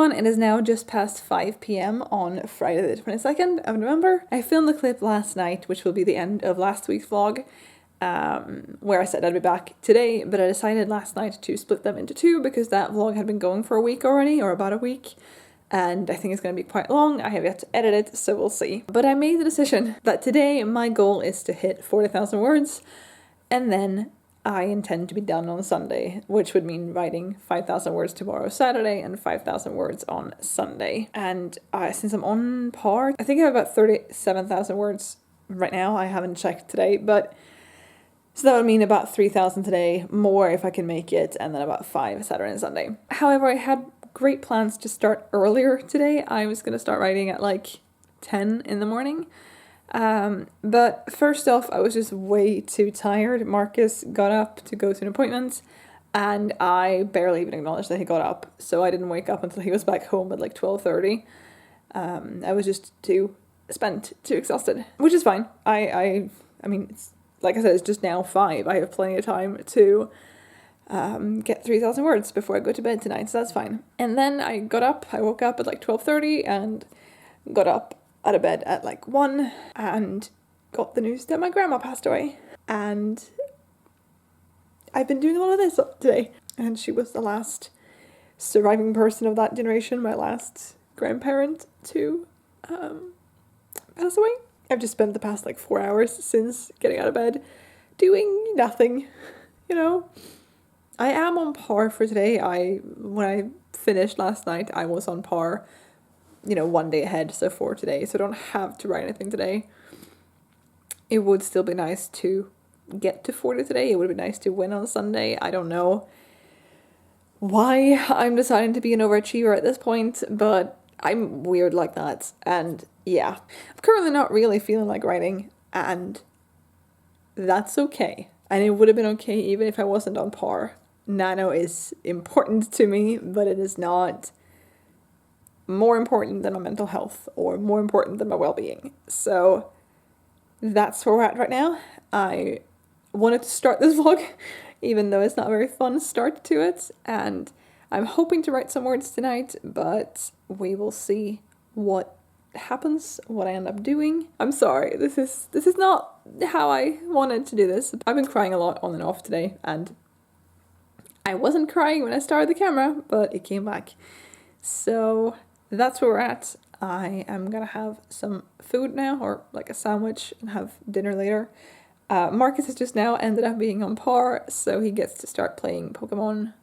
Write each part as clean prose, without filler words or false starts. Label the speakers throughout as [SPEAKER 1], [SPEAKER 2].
[SPEAKER 1] everyone, it is now just past 5 p.m. on Friday the 22nd of November. I filmed the clip last night, which will be the end of last week's vlog, where I said I'd be back today, but I decided last night to split them into two because that vlog had been going for a week already, or about a week, and I think it's going to be quite long. I have yet to edit it, so we'll see. But I made the decision that today my goal is to hit 40,000 words, and then I intend to be done on Sunday, which would mean writing 5,000 words tomorrow, Saturday, and 5,000 words on Sunday. And since I'm on par, I think I have about 37,000 words right now. I haven't checked today, but so that would mean about 3,000 today, more if I can make it, and then about 5 Saturday and Sunday. However, I had great plans to start earlier today. I was going to start writing at like 10 in the morning. But first off, I was just way too tired. Marcus got up to go to an appointment, and I barely even acknowledged that he got up, so I didn't wake up until he was back home at like 12:30. I was just too spent, too exhausted, which is fine. I mean, it's, like I said, it's just now 5. I have plenty of time to get 3,000 words before I go to bed tonight, so that's fine. And then I woke up at like 12:30 and got up out of bed at like 1 and got the news that my grandma passed away. And I've been doing a lot of this today. And she was the last surviving person of that generation, my last grandparent to pass away. I've just spent the past like 4 hours since getting out of bed doing nothing, you know. I am on par for today. When I finished last night, I was on par, you know, 1 day ahead, so for today, so I don't have to write anything today. It would still be nice to get to 40 today. It would be nice to win on Sunday. I don't know why I'm deciding to be an overachiever at this point, but I'm weird like that, and yeah. I'm currently not really feeling like writing, and that's okay. And it would have been okay even if I wasn't on par. Nano is important to me, but it is not more important than my mental health or more important than my well-being. So that's where we're at right now. I wanted to start this vlog, even though it's not a very fun start to it, and I'm hoping to write some words tonight, but we will see what happens, what I end up doing. I'm sorry, this is not how I wanted to do this. I've been crying a lot on and off today, and I wasn't crying when I started the camera, but it came back. So that's where we're at. I am gonna have some food now, or like a sandwich, and have dinner later. Marcus has just now ended up being on par, so he gets to start playing Pokemon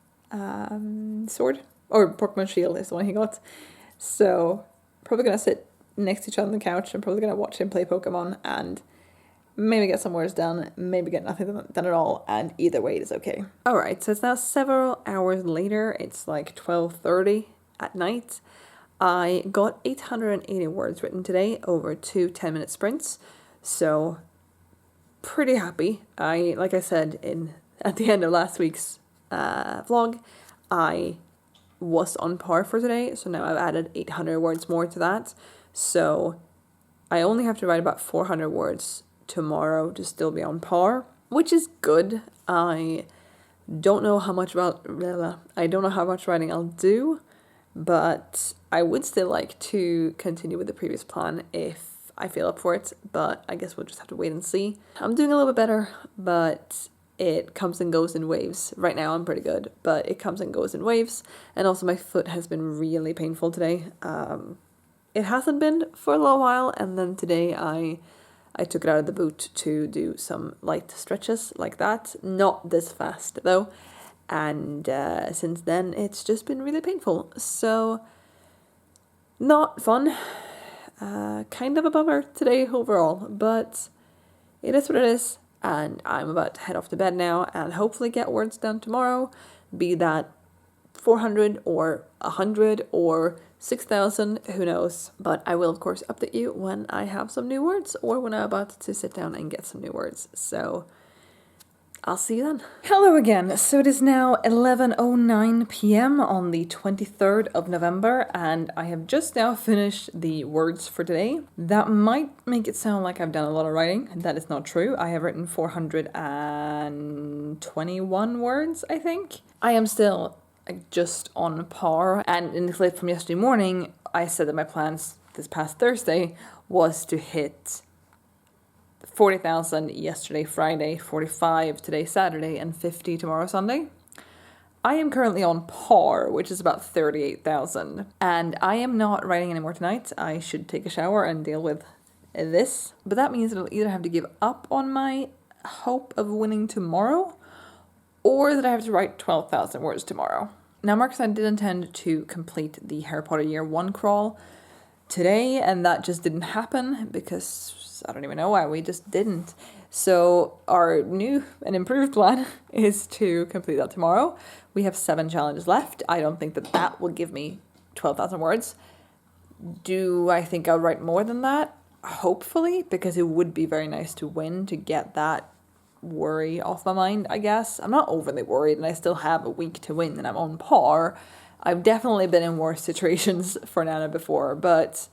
[SPEAKER 1] Sword, or Pokemon Shield is the one he got. So probably gonna sit next to each other on the couch. I'm probably gonna watch him play Pokemon and maybe get some words done, maybe get nothing done at all, and either way it is okay. Alright, so it's now several hours later. It's like 12:30 at night. I got 880 words written today over 2 10-minute sprints, so pretty happy. Like I said at the end of last week's vlog, I was on par for today, so now I've added 800 words more to that, so I only have to write about 400 words tomorrow to still be on par, which is good. I don't know how much writing I'll do, but I would still like to continue with the previous plan if I feel up for it, but I guess we'll just have to wait and see. I'm doing a little bit better, but it comes and goes in waves. Right now I'm pretty good, but it comes and goes in waves, and also my foot has been really painful today. It hasn't been for a little while, and then today I took it out of the boot to do some light stretches like that. Not this fast though. And since then it's just been really painful. So not fun. Kind of a bummer today overall, but it is what it is. And I'm about to head off to bed now and hopefully get words done tomorrow. Be that 400 or 100 or 6,000, who knows. But I will of course update you when I have some new words or when I'm about to sit down and get some new words. So I'll see you then. Hello again. So it is now 11:09 p.m. on the 23rd of November, and I have just now finished the words for today. That might make it sound like I've done a lot of writing. That is not true. I have written 421 words, I think. I am still like just on par. And in the clip from yesterday morning, I said that my plans this past Thursday was to hit 40,000 yesterday, Friday, 45 today, Saturday, and 50 tomorrow, Sunday. I am currently on par, which is about 38,000. And I am not writing anymore tonight. I should take a shower and deal with this. But that means that I'll either have to give up on my hope of winning tomorrow, or that I have to write 12,000 words tomorrow. Now, Marcus and I did intend to complete the Harry Potter Year 1 crawl today, and that just didn't happen because I don't even know why, we just didn't. So our new and improved plan is to complete that tomorrow. We have 7 challenges left. I don't think that that will give me 12,000 words. Do I think I'll write more than that? Hopefully, because it would be very nice to win, to get that worry off my mind, I guess. I'm not overly worried, and I still have a week to win, and I'm on par. I've definitely been in worse situations for Nana before, but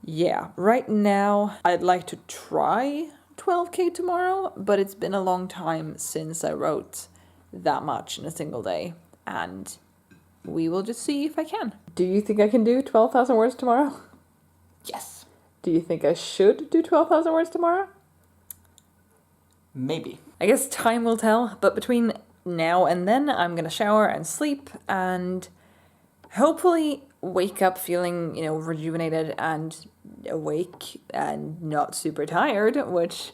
[SPEAKER 1] yeah, right now I'd like to try 12k tomorrow, but it's been a long time since I wrote that much in a single day, and we will just see if I can. Do you think I can do 12,000 words tomorrow?
[SPEAKER 2] Yes.
[SPEAKER 1] Do you think I should do 12,000 words tomorrow?
[SPEAKER 2] Maybe.
[SPEAKER 1] I guess time will tell, but between now and then I'm gonna shower and sleep and hopefully wake up feeling, rejuvenated and awake and not super tired, which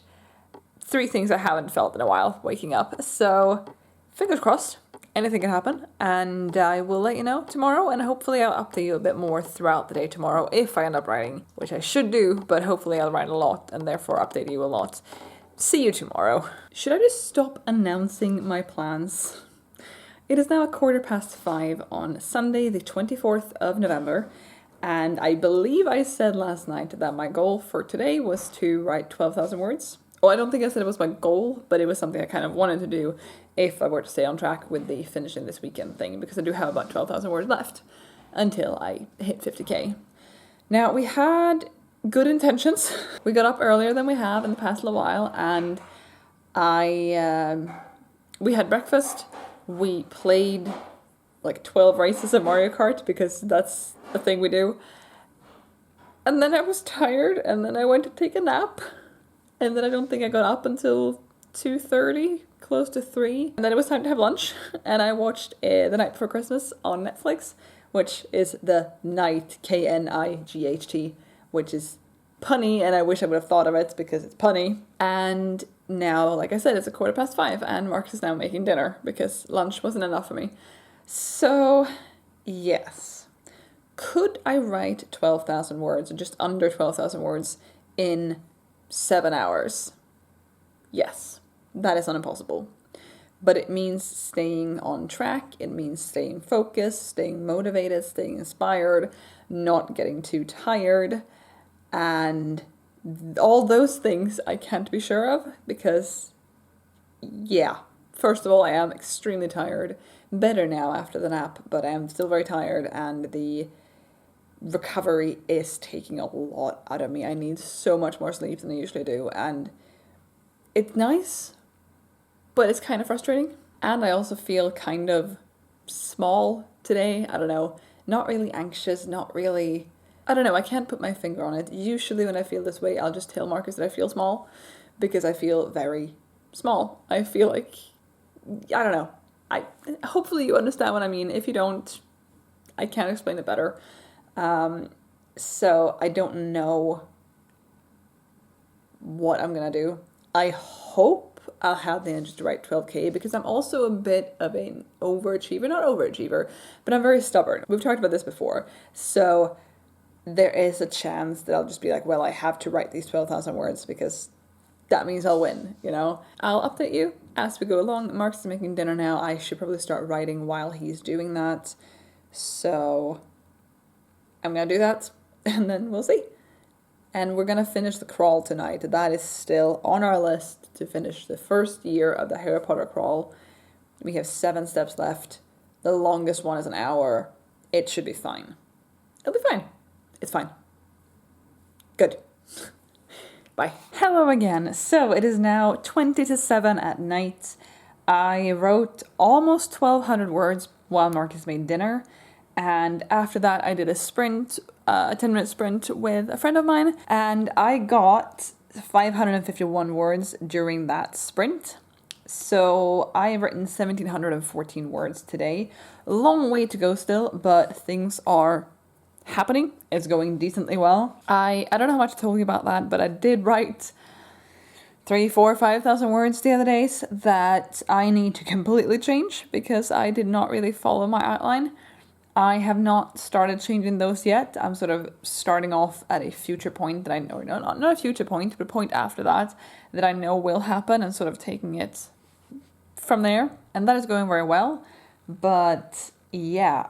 [SPEAKER 1] 3 things I haven't felt in a while waking up. So fingers crossed, anything can happen, and I will let you know tomorrow, and hopefully I'll update you a bit more throughout the day tomorrow if I end up writing, which I should do, but hopefully I'll write a lot and therefore update you a lot. See you tomorrow. Should I just stop announcing my plans? It is now 5:15 on Sunday, the 24th of November, and I believe I said last night that my goal for today was to write 12,000 words. Oh, I don't think I said it was my goal, but it was something I kind of wanted to do if I were to stay on track with the finishing this weekend thing, because I do have about 12,000 words left until I hit 50k. Now, we had good intentions. We got up earlier than we have in the past little while, and we had breakfast. We played like 12 races of Mario Kart because that's a thing we do. And then I was tired, and then I went to take a nap, and then I don't think I got up until 2:30, close to 3. And then it was time to have lunch, and I watched The Night Before Christmas on Netflix, which is The Night, Knight, which is punny, and I wish I would have thought of it because it's punny. And now, like I said, it's 5:15, and Marcus is now making dinner because lunch wasn't enough for me. So, yes. Could I write 12,000 words, or just under 12,000 words, in 7 hours? Yes, that is unimpossible. But it means staying on track, it means staying focused, staying motivated, staying inspired, not getting too tired, and all those things I can't be sure of because, yeah, first of all, I am extremely tired. Better now after the nap, but I am still very tired, and the recovery is taking a lot out of me. I need so much more sleep than I usually do, and it's nice, but it's kind of frustrating. And I also feel kind of small today. I don't know, not really anxious, not really, I don't know, I can't put my finger on it. Usually when I feel this way, I'll just tell Marcus that I feel small because I feel very small. I feel like, I don't know. Hopefully you understand what I mean. If you don't, I can't explain it better. So I don't know what I'm gonna do. I hope I'll have the energy to write 12k because I'm also a bit of an overachiever. Not overachiever, but I'm very stubborn. We've talked about this before. So there is a chance that I'll just be like, well, I have to write these 12,000 words because that means I'll win, I'll update you as we go along. Mark's making dinner now. I should probably start writing while he's doing that. So I'm going to do that, and then we'll see. And we're going to finish the crawl tonight. That is still on our list to finish the first year of the Harry Potter crawl. We have 7 steps left. The longest one is an hour. It should be fine. It'll be fine. It's fine. Good. Bye. Hello again. So it is now 20 to 7 at night. I wrote almost 1,200 words while Marcus made dinner. And after that, I did a sprint, a 10-minute sprint with a friend of mine, and I got 551 words during that sprint. So I have written 1,714 words today. A long way to go still, but things are happening. It's going decently well. I don't know how much I told you about that, but I did write 3,000, 4,000, 5,000 words the other days that I need to completely change because I did not really follow my outline. I have not started changing those yet. I'm sort of starting off at a future point that I know, not a future point, but a point after that I know will happen, and sort of taking it from there. And that is going very well. But yeah,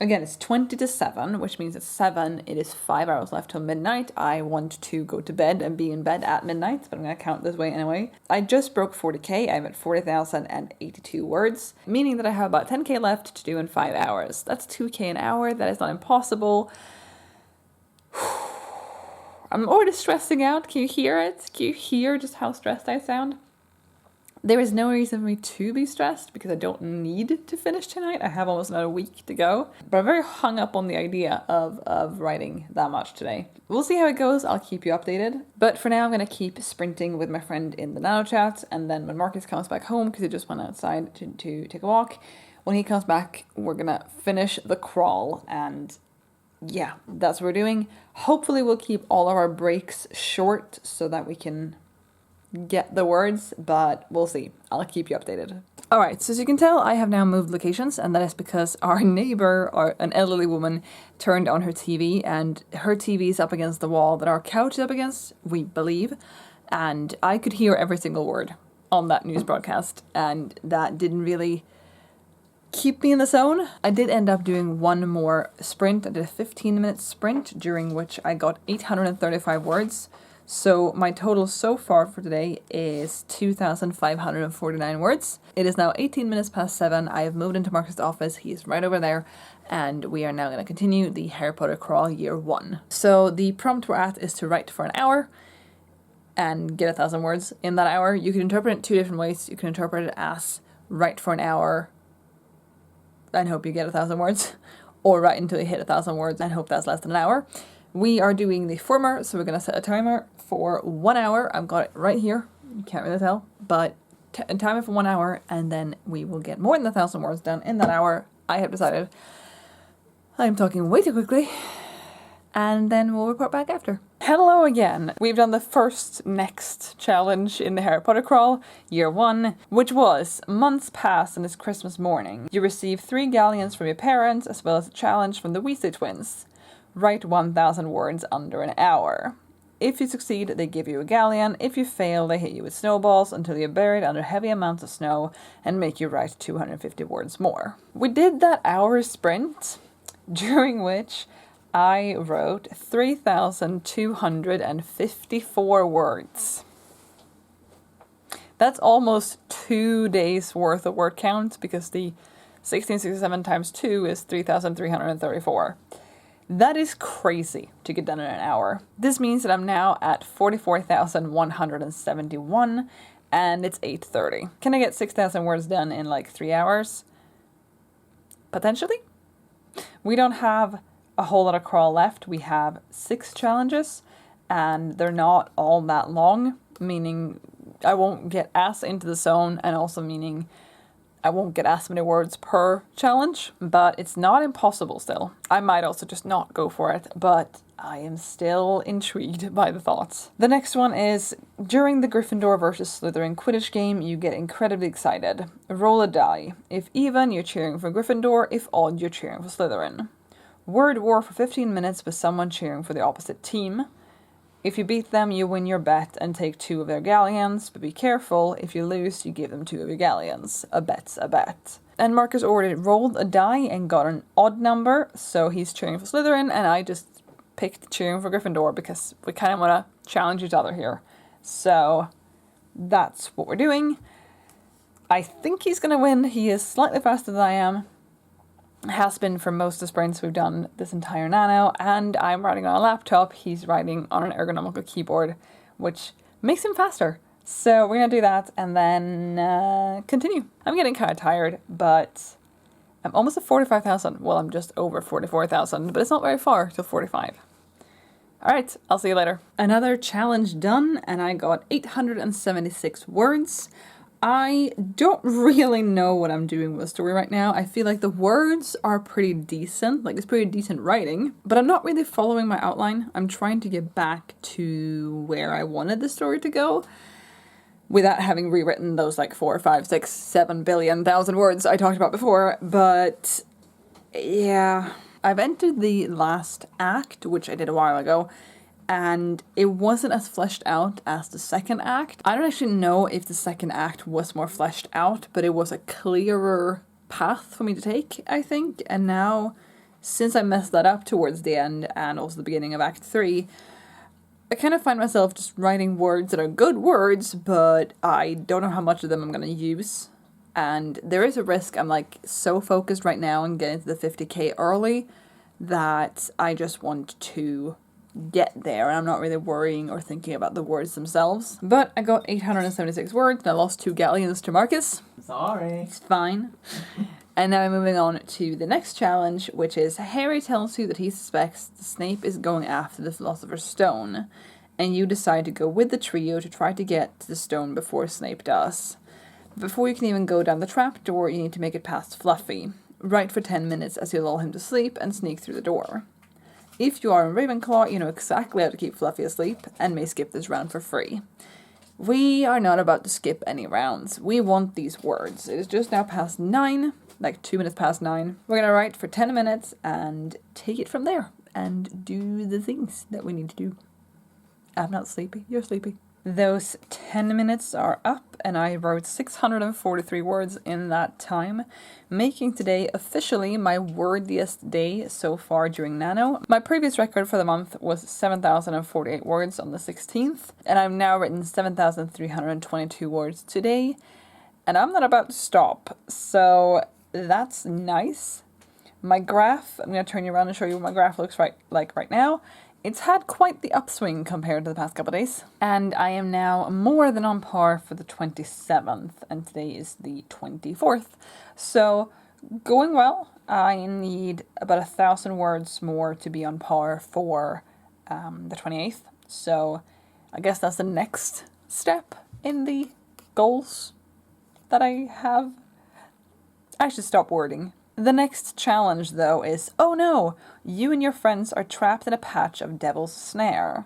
[SPEAKER 1] again, it's 20 to 7, which means at 7, it is 5 hours left till midnight. I want to go to bed and be in bed at midnight, but I'm going to count this way anyway. I just broke 40k. I'm at 40,082 words, meaning that I have about 10k left to do in 5 hours. That's 2k an hour. That is not impossible. I'm already stressing out. Can you hear it? Can you hear just how stressed I sound? There is no reason for me to be stressed because I don't need to finish tonight. I have almost another week to go. But I'm very hung up on the idea of writing that much today. We'll see how it goes. I'll keep you updated. But for now, I'm going to keep sprinting with my friend in the nano chat. And then when Marcus comes back home, because he just went outside to take a walk, when he comes back, we're going to finish the crawl. And yeah, that's what we're doing. Hopefully we'll keep all of our breaks short so that we can get the words, but we'll see. I'll keep you updated. Alright, so as you can tell, I have now moved locations, and that is because our neighbor, an elderly woman, turned on her TV, and her TV is up against the wall that our couch is up against, we believe, and I could hear every single word on that news broadcast, and that didn't really keep me in the zone. I did end up doing one more sprint. I did a 15-minute sprint, during which I got 835 words. So my total so far for today is 2,549 words. It is now 18 minutes past 7. I have moved into Marcus' office. He's right over there. And we are now going to continue the Harry Potter Crawl Year 1. So the prompt we're at is to write for an hour and get 1,000 words in that hour. You can interpret it 2 different ways. You can interpret it as write for an hour and hope you get 1,000 words, or write until you hit 1,000 words and hope that's less than an hour. We are doing the former, so we're going to set a timer for 1 hour. I've got it right here. You can't really tell, but time it for 1 hour, and then we will get more than 1,000 words done in that hour. I have decided I'm talking way too quickly, and then we'll report back after. Hello again. We've done the next challenge in the Harry Potter Crawl, Year 1, which was months past on this Christmas morning. You receive 3 galleons from your parents, as well as a challenge from the Weasley twins. Write 1,000 words under an hour. If you succeed, they give you a galleon. If you fail, they hit you with snowballs until you're buried under heavy amounts of snow and make you write 250 words more. We did that hour sprint, during which I wrote 3,254 words. That's almost 2 days worth of word count, because the 1667 times 2 is 3,334. That is crazy to get done in an hour. This means that I'm now at 44,171, and it's 8:30. Can I get 6,000 words done in like 3 hours? Potentially. We don't have a whole lot of crawl left. We have 6 challenges, and they're not all that long, meaning I won't get as into the zone, and also meaning I won't get as many words per challenge, but it's not impossible still. I might also just not go for it, but I am still intrigued by the thoughts. The next one is, during the Gryffindor versus Slytherin Quidditch game, you get incredibly excited. Roll a die. If even, you're cheering for Gryffindor. If odd, you're cheering for Slytherin. Word war for 15 minutes with someone cheering for the opposite team. If you beat them, you win your bet and take 2 of their galleons, but be careful, if you lose, you give them 2 of your galleons. A bet's a bet. And Marcus already rolled a die and got an odd number, so he's cheering for Slytherin, and I just picked cheering for Gryffindor because we kind of want to challenge each other here. So that's what we're doing. I think he's going to win. He is slightly faster than I am. Has been for most of the sprints we've done this entire nano, and I'm writing on a laptop. He's writing on an ergonomical keyboard, which makes him faster. So we're going to do that and then continue. I'm getting kind of tired, but I'm almost at 45,000. Well, I'm just over 44,000, but it's not very far till 45. Alright, I'll see you later. Another challenge done, and I got 876 words. I don't really know what I'm doing with the story right now. I feel like the words are pretty decent, like it's pretty decent writing, but I'm not really following my outline. I'm trying to get back to where I wanted the story to go without having rewritten those like 4, 5, 6, 7 billion thousand words I talked about before, but yeah. I've entered the last act, which I did a while ago, and it wasn't as fleshed out as the second act. I don't actually know if the second act was more fleshed out, but it was a clearer path for me to take, I think. And now, since I messed that up towards the end and also the beginning of Act 3, I kind of find myself just writing words that are good words, but I don't know how much of them I'm going to use. And there is a risk I'm like so focused right now on getting to the 50k early that I just want to get there and I'm not really worrying or thinking about the words themselves. But I got 876 words and I lost 2 galleons to Marcus.
[SPEAKER 2] Sorry.
[SPEAKER 1] It's fine. And now I'm moving on to the next challenge, which is Harry tells you that he suspects Snape is going after the Philosopher's Stone, and you decide to go with the trio to try to get to the stone before Snape does. Before you can even go down the trapdoor, you need to make it past Fluffy. Write for 10 minutes as you lull him to sleep and sneak through the door. If you are in Ravenclaw, you know exactly how to keep Fluffy asleep and may skip this round for free. We are not about to skip any rounds. We want these words. It is just now past 9, like 2 minutes past 9. We're going to write for 10 minutes and take it from there and do the things that we need to do. I'm not sleepy. You're sleepy. Those 10 minutes are up, and I wrote 643 words in that time, making today officially my wordiest day so far during Nano. My previous record for the month was 7,048 words on the 16th, and I've now written 7,322 words today, and I'm not about to stop, so that's nice. My graph, I'm going to turn you around and show you what my graph looks like right now. It's had quite the upswing compared to the past couple of days. And I am now more than on par for the 27th, and today is the 24th. So, going well. I need about 1,000 words more to be on par for the 28th. So, I guess that's the next step in the goals that I have. I should stop wording. The next challenge, though, is, oh no, you and your friends are trapped in a patch of Devil's Snare.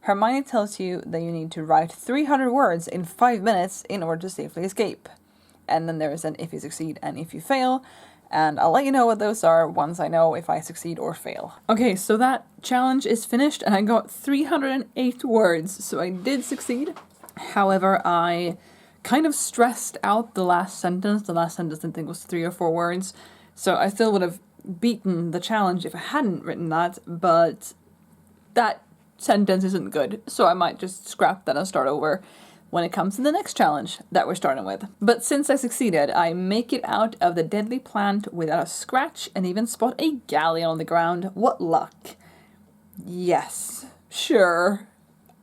[SPEAKER 1] Hermione tells you that you need to write 300 words in 5 minutes in order to safely escape. And then there is an if you succeed and if you fail, and I'll let you know what those are once I know if I succeed or fail. Okay, so that challenge is finished, and I got 308 words, so I did succeed. However, I kind of stressed out the last sentence. The last sentence, I think, was 3 or 4 words. So I still would have beaten the challenge if I hadn't written that, but that sentence isn't good, so I might just scrap that and start over when it comes to the next challenge that we're starting with. But since I succeeded, I make it out of the deadly plant without a scratch and even spot a galleon on the ground. What luck. Yes, sure.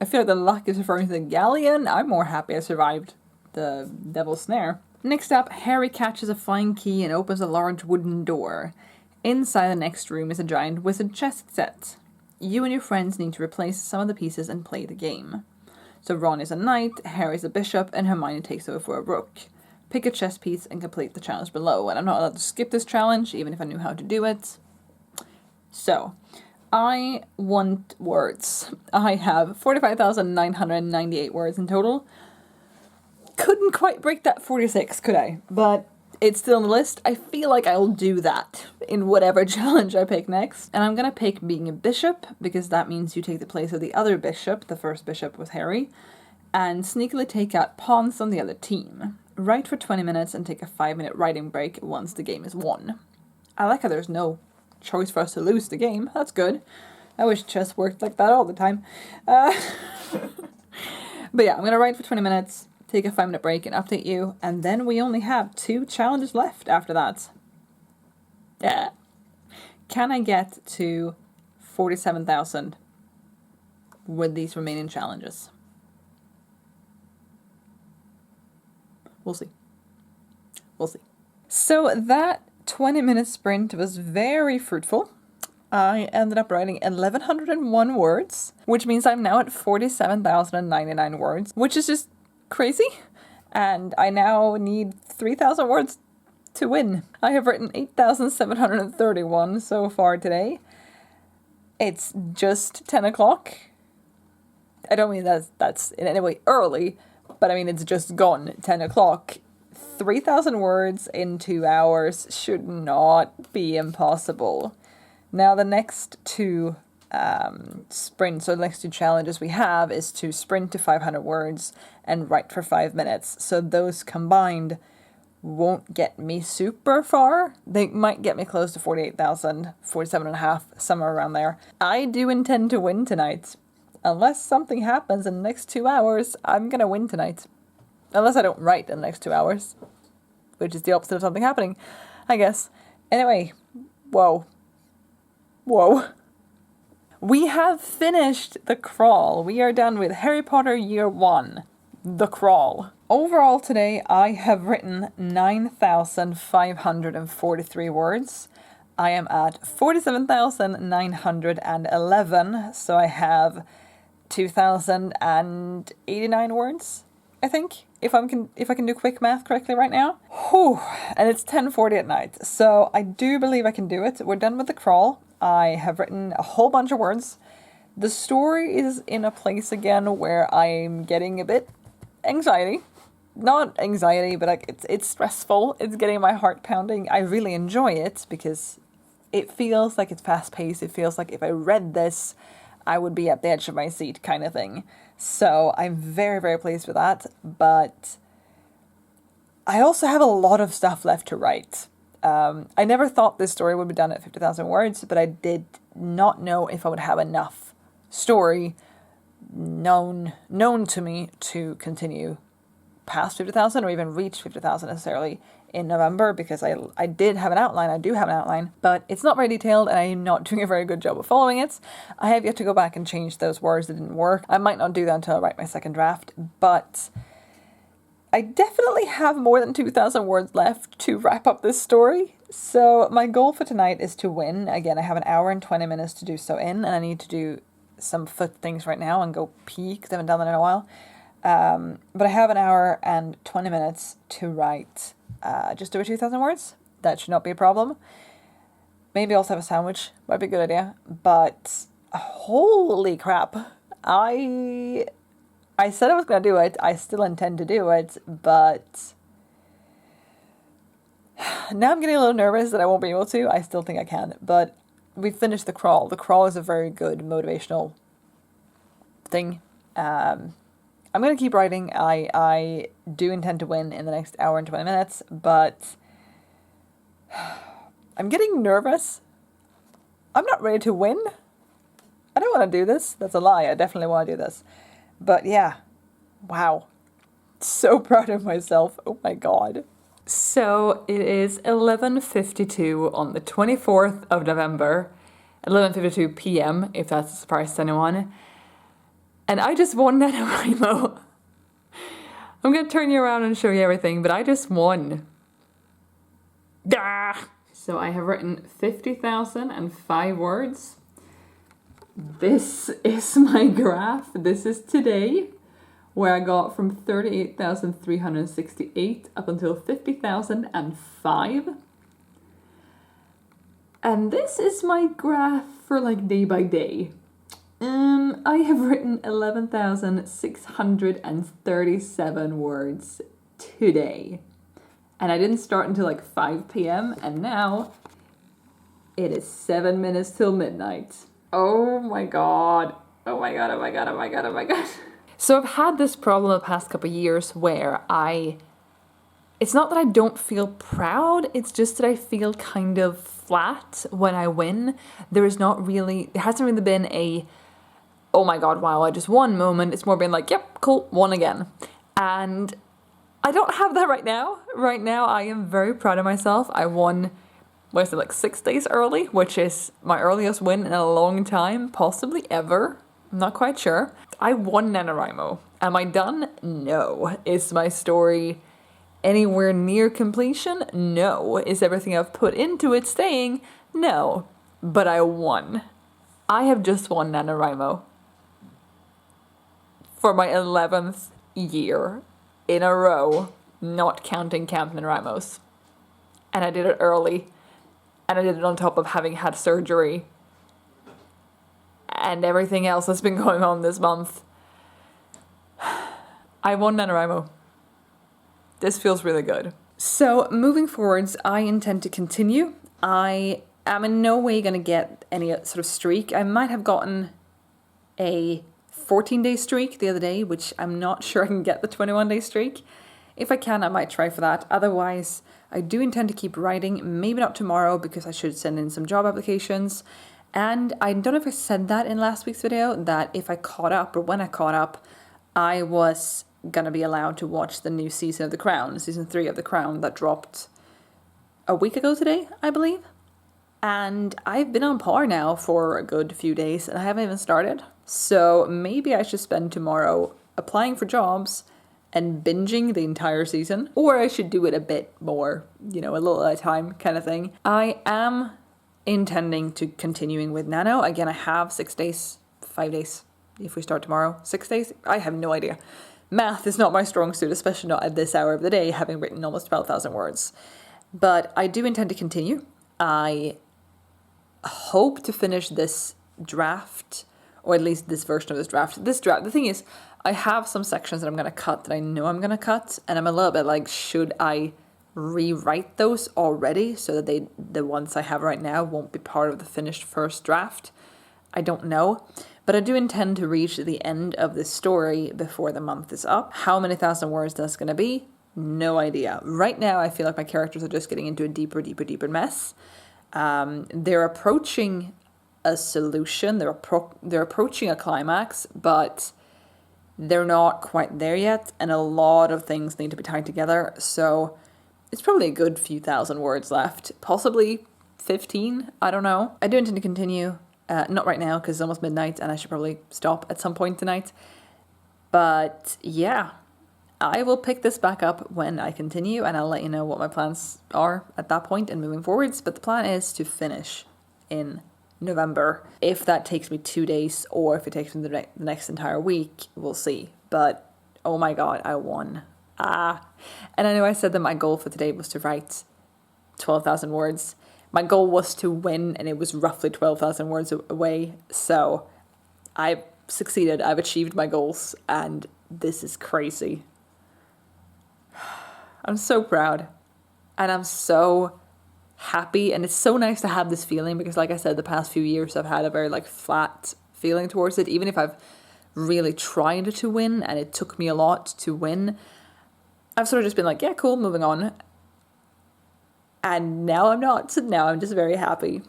[SPEAKER 1] I feel like the luck is referring to the galleon. I'm more happy I survived the Devil's Snare. Next up, Harry catches a flying key and opens a large wooden door. Inside the next room is a giant wizard chess set. You and your friends need to replace some of the pieces and play the game. So Ron is a knight, Harry is a bishop, and Hermione takes over for a rook. Pick a chess piece and complete the challenge below. And I'm not allowed to skip this challenge, even if I knew how to do it. So, I want words. I have 45,998 words in total. Couldn't quite break that 46, could I? But it's still on the list. I feel like I'll do that in whatever challenge I pick next. And I'm going to pick being a bishop, because that means you take the place of the other bishop. The first bishop was Harry. And sneakily take out pawns on the other team. Write for 20 minutes and take a 5-minute writing break once the game is won. I like how there's no choice for us to lose the game. That's good. I wish chess worked like that all the time. But yeah, I'm going to write for 20 minutes. Take a 5-minute break and update you, and then we only have 2 challenges left after that. Yeah. Can I get to 47,000 with these remaining challenges? We'll see. We'll see. So that 20-minute sprint was very fruitful. I ended up writing 1,101 words, which means I'm now at 47,099 words, which is just crazy. And I now need 3,000 words to win. I have written 8,731 so far today. It's just 10 o'clock. I don't mean that's in any way early, but I mean it's just gone 10 o'clock. 3,000 words in 2 hours should not be impossible. Now the next two sprints, or the next two challenges we have, is to sprint to 500 words and write for 5 minutes. So those combined won't get me super far. They might get me close to 48,000, 47.5, somewhere around there. I do intend to win tonight. Unless something happens in the next 2 hours, I'm gonna win tonight. Unless I don't write in the next 2 hours, which is the opposite of something happening, I guess. Anyway, whoa. We have finished the crawl. We are done with Harry Potter Year 1, the crawl. Overall today, I have written 9,543 words. I am at 47,911, so I have 2,089 words, I think, if I can do quick math correctly right now. Whew, and it's 10:40 at night, so I do believe I can do it. We're done with the crawl. I have written a whole bunch of words. The story is in a place again where I'm getting a bit anxiety. Not anxiety, but like it's stressful. It's getting my heart pounding. I really enjoy it because it feels like it's fast paced. It feels like if I read this, I would be at the edge of my seat kind of thing. So I'm very, very pleased with that. But I also have a lot of stuff left to write. I never thought this story would be done at 50,000 words, but I did not know if I would have enough story known to me to continue past 50,000 or even reach 50,000 necessarily in November, because I did have an outline. I do have an outline, but it's not very detailed and I'm not doing a very good job of following it. I have yet to go back and change those words that didn't work. I might not do that until I write my second draft, but I definitely have more than 2,000 words left to wrap up this story. So my goal for tonight is to win. Again, I have an hour and 20 minutes to do so in, and I need to do some foot things right now and go pee because I haven't done that in a while. But I have an hour and 20 minutes to write just over 2,000 words. That should not be a problem. Maybe also have a sandwich. Might be a good idea. But holy crap. I said I was going to do it. I still intend to do it. But now I'm getting a little nervous that I won't be able to. I still think I can. But we finished the crawl. The crawl is a very good motivational thing. I'm going to keep writing. I do intend to win in the next hour and 20 minutes, but I'm getting nervous. I'm not ready to win. I don't want to do this. That's a lie. I definitely want to do this. But yeah, wow. So proud of myself. Oh my God. So it is 11:52 on the 24th of November, 11:52 p.m. if that's a surprise to anyone. And I just won NaNoWriMo. I'm going to turn you around and show you everything, but I just won. Gah! So I have written 50,005 words. This is my graph. This is today, where I got from 38,368 up until 50,005. And this is my graph for like day by day. I have written 11,637 words today. And I didn't start until like 5 p.m. and now it is 7 minutes till midnight. Oh my God. Oh my God, oh my God, oh my God, oh my God. So I've had this problem the past couple of years where it's not that I don't feel proud, it's just that I feel kind of flat when I win. There hasn't really been a, oh my God, wow, I just won moment. It's more been like, yep, cool, won again. And I don't have that right now. Right now, I am very proud of myself. I won, what is it, like 6 days early, which is my earliest win in a long time, possibly ever. I'm not quite sure. I won NaNoWriMo. Am I done? No. Is my story anywhere near completion? No. Is everything I've put into it staying? No. But I won. I have just won NaNoWriMo for my 11th year in a row, not counting Camp NaNoWriMos. And I did it early. And I did it on top of having had surgery and everything else that's been going on this month. I won NaNoWriMo. This feels really good. So moving forwards, I intend to continue. I am in no way going to get any sort of streak. I might have gotten a 14-day streak the other day, which I'm not sure I can get the 21-day streak. If I can, I might try for that. Otherwise, I do intend to keep writing. Maybe not tomorrow because I should send in some job applications. And I don't know if I said that in last week's video, that if I caught up, or when I caught up, I was going to be allowed to watch the new season of The Crown, season 3 of The Crown, that dropped a week ago today, I believe. And I've been on par now for a good few days and I haven't even started. So maybe I should spend tomorrow applying for jobs and binging the entire season. Or I should do it a bit more, a little at a time kind of thing. I am intending to continuing with Nano. Again, I have 6 days, 5 days if we start tomorrow. 6 days? I have no idea. Math is not my strong suit, especially not at this hour of the day, having written almost 12,000 words. But I do intend to continue. I hope to finish this draft, or at least this version of this draft. The thing is, I have some sections that I'm going to cut that I know I'm going to cut, and I'm a little bit like, should I rewrite those already so that the ones I have right now won't be part of the finished first draft? I don't know. But I do intend to reach the end of this story before the month is up. How many thousand words that's going to be? No idea. Right now, I feel like my characters are just getting into a deeper mess. They're approaching a solution. They're approaching a climax, but they're not quite there yet. And a lot of things need to be tied together. So it's probably a good few thousand words left. Possibly 15. I don't know. I do intend to continue. Not right now because it's almost midnight and I should probably stop at some point tonight. But yeah, I will pick this back up when I continue and I'll let you know what my plans are at that point and moving forwards. But the plan is to finish in November. If that takes me 2 days or if it takes me the next entire week, we'll see. But oh my god, I won. And I know I said that my goal for today was to write 12,000 words. My goal was to win, and it was roughly 12,000 words away. So I've succeeded. I've achieved my goals, and this is crazy. I'm so proud, and I'm so happy, and it's so nice to have this feeling because, like I said, the past few years I've had a very flat feeling towards it. Even if I've really tried to win, and it took me a lot to win, I've sort of just been like, yeah, cool, moving on. And now I'm not. Now I'm just very happy.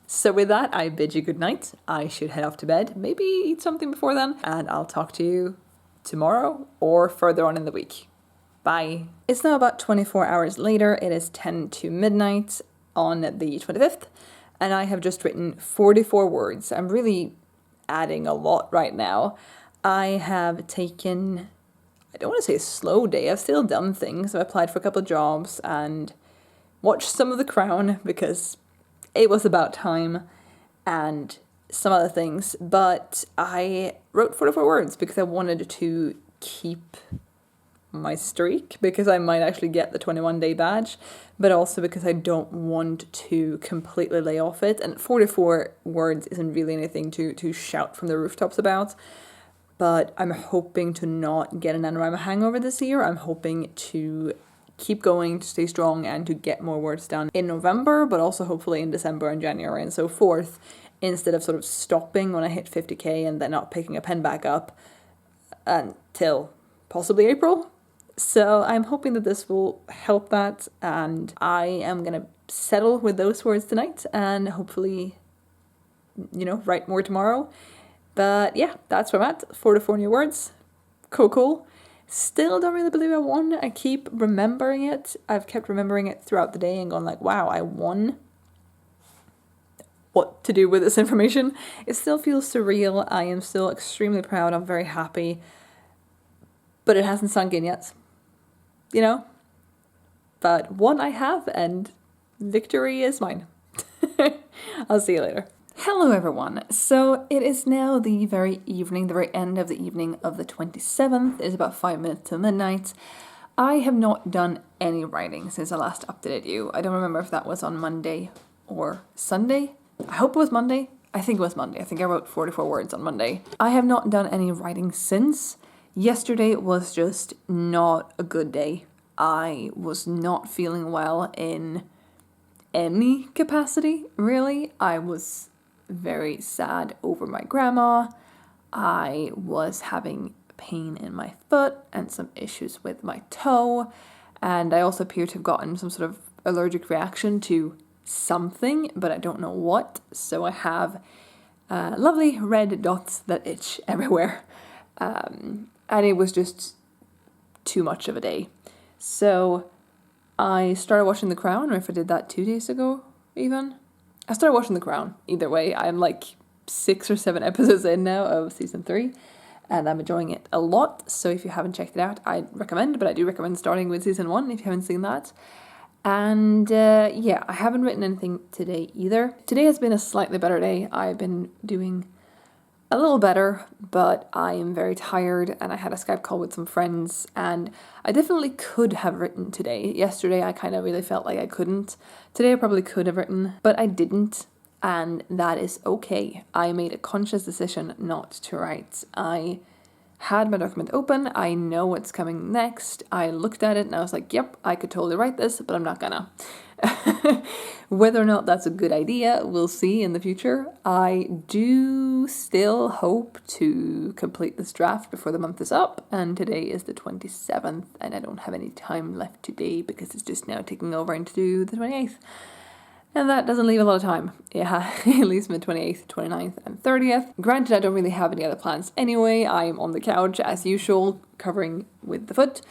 [SPEAKER 1] So with that, I bid you good night. I should head off to bed. Maybe eat something before then. And I'll talk to you tomorrow or further on in the week. Bye. It's now about 24 hours later. It is 10 to midnight on the 25th. And I have just written 44 words. I'm really adding a lot right now. I have taken, I don't want to say a slow day. I've still done things. I've applied for a couple of jobs and watched some of The Crown because it was about time and some other things. But I wrote 44 words because I wanted to keep my streak because I might actually get the 21-day badge, but also because I don't want to completely lay off it. And 44 words isn't really anything to shout from the rooftops about. But I'm hoping to not get an NaNoWriMo hangover this year. I'm hoping to keep going, to stay strong, and to get more words done in November, but also hopefully in December and January and so forth, instead of sort of stopping when I hit 50k and then not picking a pen back up until possibly April. So I'm hoping that this will help that, and I am going to settle with those words tonight and hopefully, write more tomorrow. But yeah, that's where I'm at. 44 new words. Cool. Still don't really believe I won. I keep remembering it. I've kept remembering it throughout the day and going like, wow, I won. What to do with this information? It still feels surreal. I am still extremely proud. I'm very happy. But it hasn't sunk in yet. but one I have, and victory is mine. I'll see you later. Hello everyone. So it is now the very end of the evening of the 27th. It is about 5 minutes to midnight. I have not done any writing since I last updated you. I don't remember if that was on Monday or Sunday. I hope it was Monday. I think it was Monday. I think I wrote 44 words on Monday. I have not done any writing since. Yesterday was just not a good day. I was not feeling well in any capacity, really. I was very sad over my grandma. I was having pain in my foot and some issues with my toe, and I also appear to have gotten some sort of allergic reaction to something, but I don't know what. So I have lovely red dots that itch everywhere, and it was just too much of a day. So I started watching The Crown, or if I did that 2 days ago even. I started watching The Crown. Either way, I'm like 6 or 7 episodes in now of season 3, and I'm enjoying it a lot. So if you haven't checked it out, I'd recommend, but I do recommend starting with season 1 if you haven't seen that. And yeah, I haven't written anything today either. Today has been a slightly better day. I've been doing a little better, but I am very tired, and I had a Skype call with some friends, and I definitely could have written today. Yesterday I kind of really felt like I couldn't. Today I probably could have written, but I didn't, and that is okay. I made a conscious decision not to write. I had my document open, I know what's coming next, I looked at it and I was like, yep, I could totally write this, but I'm not gonna. Whether or not that's a good idea, we'll see in the future. I do still hope to complete this draft before the month is up, and today is the 27th, and I don't have any time left today because it's just now ticking over into the 28th. And that doesn't leave a lot of time. Yeah, it leaves me the 28th, 29th, and 30th. Granted, I don't really have any other plans anyway. I'm on the couch, as usual, covering with the foot.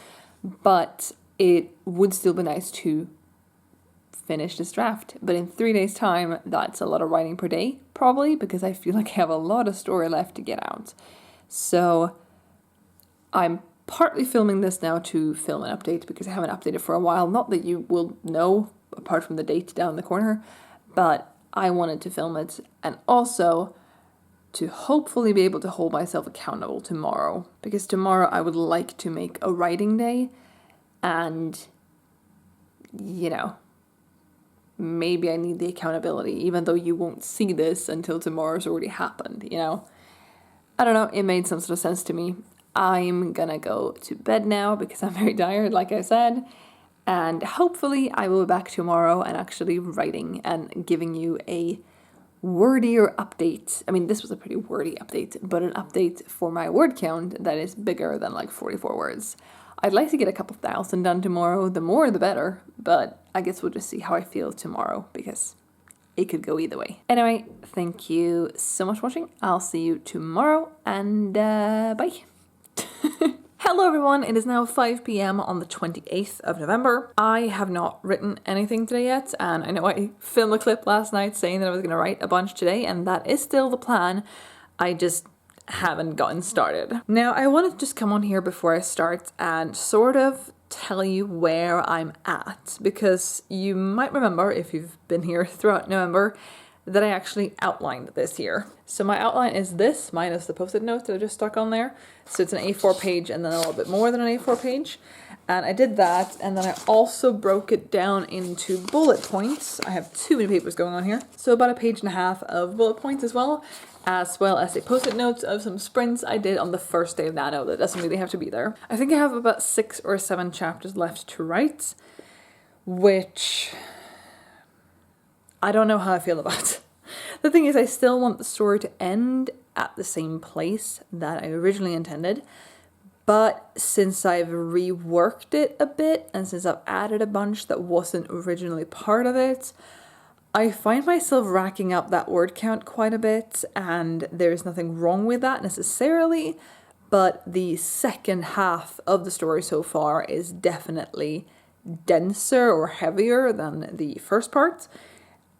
[SPEAKER 1] But it would still be nice to finish this draft. But in 3 days' time, that's a lot of writing per day, probably, because I feel like I have a lot of story left to get out. So I'm partly filming this now to film an update, because I haven't updated for a while. Not that you will know, apart from the date down the corner, but I wanted to film it, and also to hopefully be able to hold myself accountable tomorrow, because tomorrow I would like to make a writing day, and you know, maybe I need the accountability, even though you won't see this until tomorrow's already happened, you know. I don't know, it made some sort of sense to me. I'm gonna go to bed now because I'm very tired, like I said. And hopefully I will be back tomorrow and actually writing and giving you a wordier update. I mean, this was a pretty wordy update, but an update for my word count that is bigger than like 44 words. I'd like to get a couple thousand done tomorrow. The more, the better. But I guess we'll just see how I feel tomorrow, because it could go either way. Anyway, thank you so much for watching. I'll see you tomorrow, and bye. Hello everyone, it is now 5 p.m. on the 28th of November. I have not written anything today yet, and I know I filmed a clip last night saying that I was going to write a bunch today, and that is still the plan. I just haven't gotten started. Now, I want to just come on here before I start and sort of tell you where I'm at, because you might remember, if you've been here throughout November, that I actually outlined this here. So my outline is this, minus the post-it notes that I just stuck on there. So it's an A4 page and then a little bit more than an A4 page. And I did that, and then I also broke it down into bullet points. I have too many papers going on here. So about a page and a half of bullet points as well as a post-it notes of some sprints I did on the first day of Nano that doesn't really have to be there. I think I have about 6 or 7 chapters left to write, which I don't know how I feel about. The thing is, I still want the story to end at the same place that I originally intended, but since I've reworked it a bit and since I've added a bunch that wasn't originally part of it, I find myself racking up that word count quite a bit, and there's nothing wrong with that necessarily, but the second half of the story so far is definitely denser or heavier than the first part.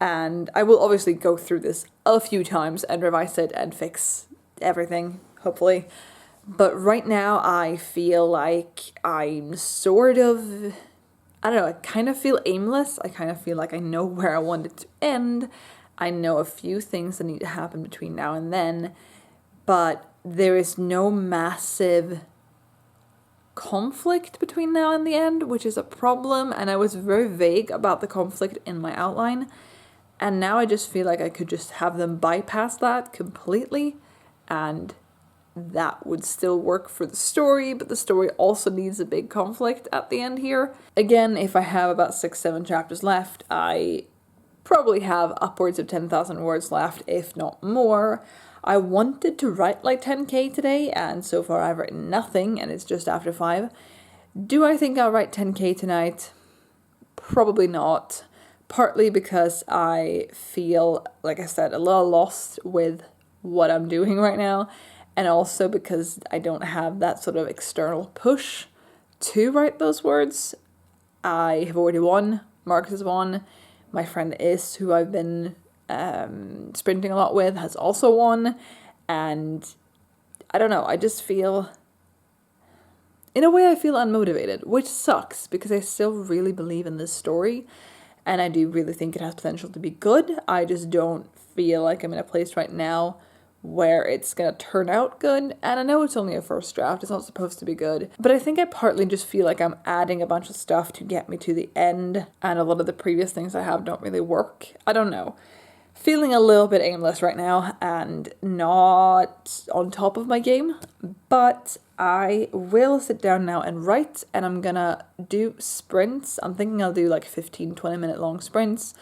[SPEAKER 1] And I will obviously go through this a few times and revise it and fix everything, hopefully. But right now I feel like I'm sort of I don't know, I kind of feel aimless. I kind of feel like I know where I want it to end. I know a few things that need to happen between now and then, but there is no massive conflict between now and the end, which is a problem, and I was very vague about the conflict in my outline, and now I just feel like I could just have them bypass that completely, and that would still work for the story, but the story also needs a big conflict at the end here. Again, if I have about 6-7 chapters left, I probably have upwards of 10,000 words left, if not more. I wanted to write like 10k today, and so far I've written nothing, and it's just after 5. Do I think I'll write 10k tonight? Probably not. Partly because I feel, like I said, a little lost with what I'm doing right now, and also because I don't have that sort of external push to write those words. I have already won. Marcus has won. My friend Is, who I've been sprinting a lot with, has also won. And I don't know, I just feel, in a way I feel unmotivated, which sucks because I still really believe in this story. And I do really think it has potential to be good. I just don't feel like I'm in a place right now where it's gonna turn out good. And I know it's only a first draft, it's not supposed to be good, but I think I partly just feel like I'm adding a bunch of stuff to get me to the end, and a lot of the previous things I have don't really work. I don't know. Feeling a little bit aimless right now and not on top of my game, but I will sit down now and write, and I'm gonna do sprints. I'm thinking I'll do like 15-20 minute long sprints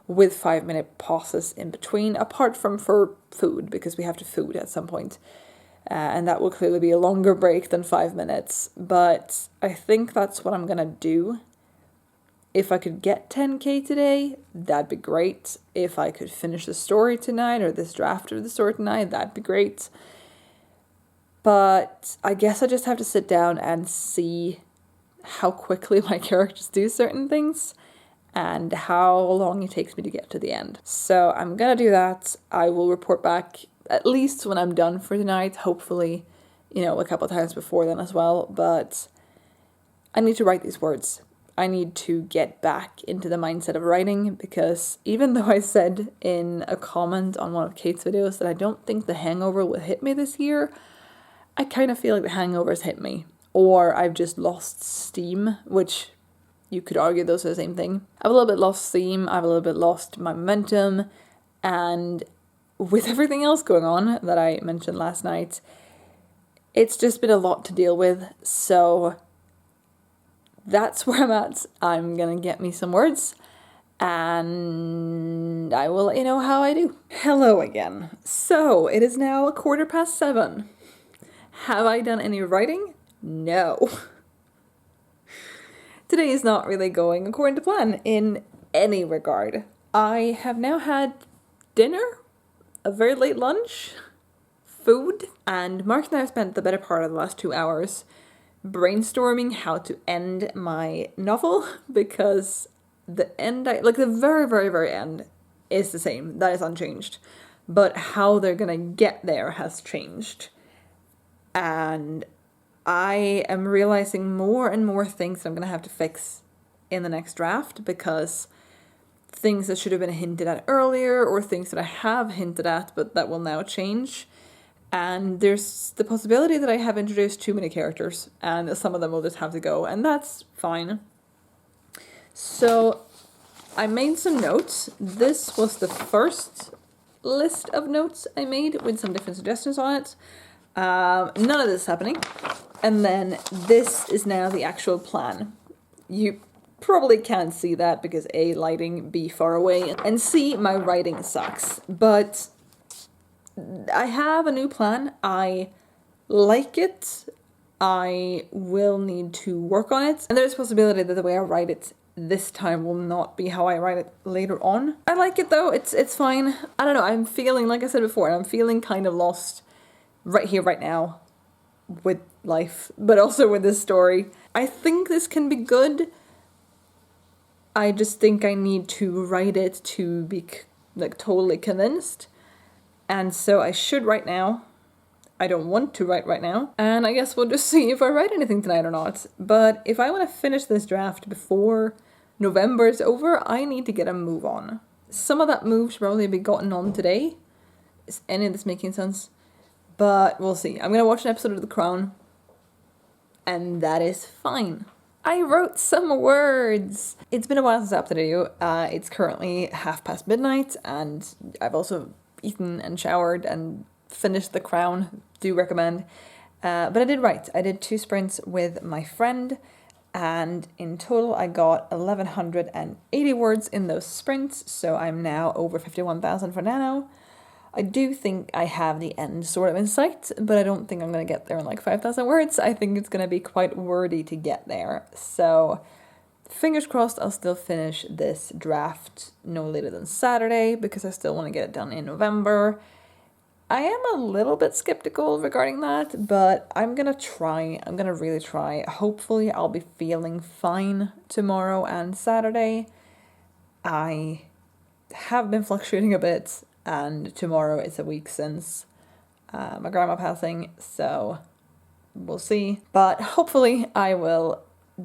[SPEAKER 1] with 5-minute pauses in between, apart from for food, because we have to food at some point. And that will clearly be a longer break than 5 minutes. But I think that's what I'm gonna do. If I could get 10k today, that'd be great. If I could finish the story tonight, or this draft of the story tonight, that'd be great. But I guess I just have to sit down and see how quickly my characters do certain things, and how long it takes me to get to the end. So I'm gonna do that. I will report back at least when I'm done for tonight, hopefully, a couple of times before then as well, but I need to write these words. I need to get back into the mindset of writing, because even though I said in a comment on one of Kate's videos that I don't think the hangover will hit me this year, I kind of feel like the hangover's hit me, or I've just lost steam, which you could argue those are the same thing. I've a little bit lost steam, I've a little bit lost my momentum, and with everything else going on that I mentioned last night, it's just been a lot to deal with, so that's where I'm at. I'm gonna get me some words, and I will let you know how I do. Hello again. So, it is now 7:15. Have I done any writing? No. Today is not really going according to plan in any regard. I have now had dinner, a very late lunch, food, and Mark and I have spent the better part of the last 2 hours brainstorming how to end my novel, because the end, the very, very, very end is the same. That is unchanged. But how they're gonna get there has changed. And I am realizing more and more things I'm going to have to fix in the next draft, because things that should have been hinted at earlier, or things that I have hinted at but that will now change. And there's the possibility that I have introduced too many characters, and some of them will just have to go, and that's fine. So I made some notes. This was the first list of notes I made with some different suggestions on it. None of this is happening. And then this is now the actual plan. You probably can't see that because A, lighting, B, far away, and C, my writing sucks. But I have a new plan. I like it. I will need to work on it. And there's a possibility that the way I write it this time will not be how I write it later on. I like it though. It's fine. I don't know. I'm feeling, like I said before, I'm feeling kind of lost right here, right now, with life, but also with this story. I think this can be good. I just think I need to write it to be totally convinced. And so I should write now, I don't want to write right now. And I guess we'll just see if I write anything tonight or not. But if I want to finish this draft before November is over, I need to get a move on. Some of that move should probably be gotten on today. Is any of this making sense? But we'll see. I'm going to watch an episode of The Crown. And that is fine. I wrote some words. It's been a while since I updated you. It's currently midnight, and I've also eaten and showered and finished The Crown. Do recommend. But I did write. I did 2 sprints with my friend, and in total I got 1,180 words in those sprints, so I'm now over 51,000 for Nano. I do think I have the end sort of in sight, but I don't think I'm going to get there in like 5,000 words. I think it's going to be quite wordy to get there. So fingers crossed I'll still finish this draft no later than Saturday, because I still want to get it done in November. I am a little bit skeptical regarding that, but I'm going to try. I'm going to really try. Hopefully I'll be feeling fine tomorrow and Saturday. I have been fluctuating a bit. And tomorrow is a week since my grandma passing, so we'll see. But hopefully I will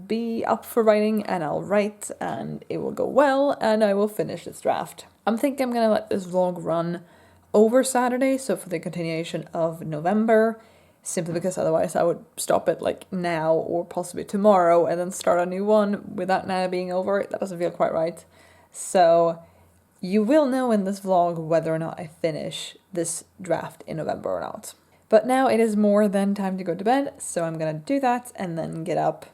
[SPEAKER 1] be up for writing, and I'll write, and it will go well, and I will finish this draft. I'm thinking I'm going to let this vlog run over Saturday, so for the continuation of November, simply because otherwise I would stop it like now or possibly tomorrow and then start a new one without now being over. That doesn't feel quite right. So you will know in this vlog whether or not I finish this draft in November or not. But now it is more than time to go to bed, so I'm gonna do that and then get up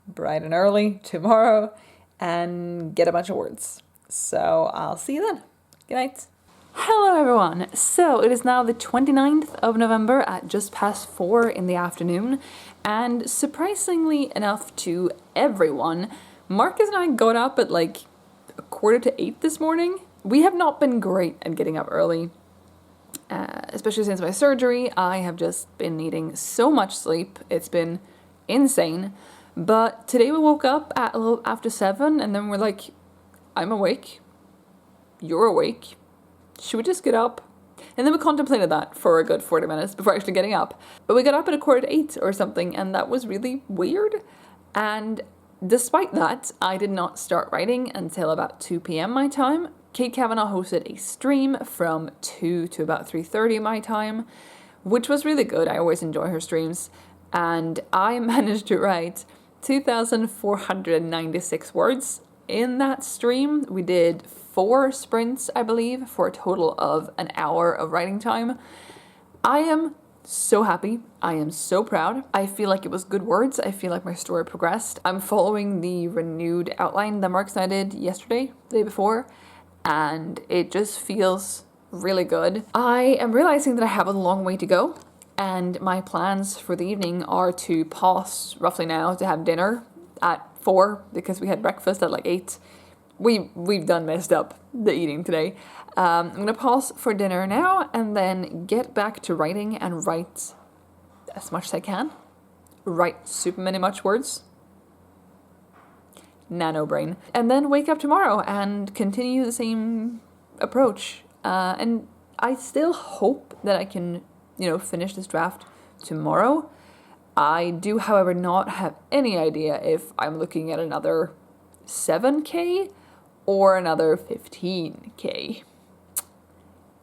[SPEAKER 1] bright and early tomorrow and get a bunch of words. So I'll see you then. Good night. Hello everyone. So it is now the 29th of November at just past 4 in the afternoon, and surprisingly enough to everyone, Marcus and I got up at like 7:45 this morning. We have not been great at getting up early, especially since my surgery. I have just been needing so much sleep. It's been insane. But today we woke up at a little after 7, and then we're like, I'm awake. You're awake. Should we just get up? And then we contemplated that for a good 40 minutes before actually getting up. But we got up at 7:45 or something, and that was really weird. And despite that, I did not start writing until about 2 p.m. my time. Kate Kavanagh hosted a stream from 2 to about 3:30 my time, which was really good. I always enjoy her streams. And I managed to write 2,496 words in that stream. We did 4 sprints, I believe, for a total of an hour of writing time. I am so happy. I am so proud. I feel like it was good words. I feel like my story progressed. I'm following the renewed outline that Mark and I did yesterday, the day before, and it just feels really good. I am realizing that I have a long way to go, and my plans for the evening are to pause roughly now to have dinner at 4 because we had breakfast at like 8. We've done messed up the eating today. I'm gonna pause for dinner now and then get back to writing and write as much as I can. Write super many much words. Nano brain. And then wake up tomorrow and continue the same approach. And I still hope that I can, finish this draft tomorrow. I do, however, not have any idea if I'm looking at another 7K or another 15K.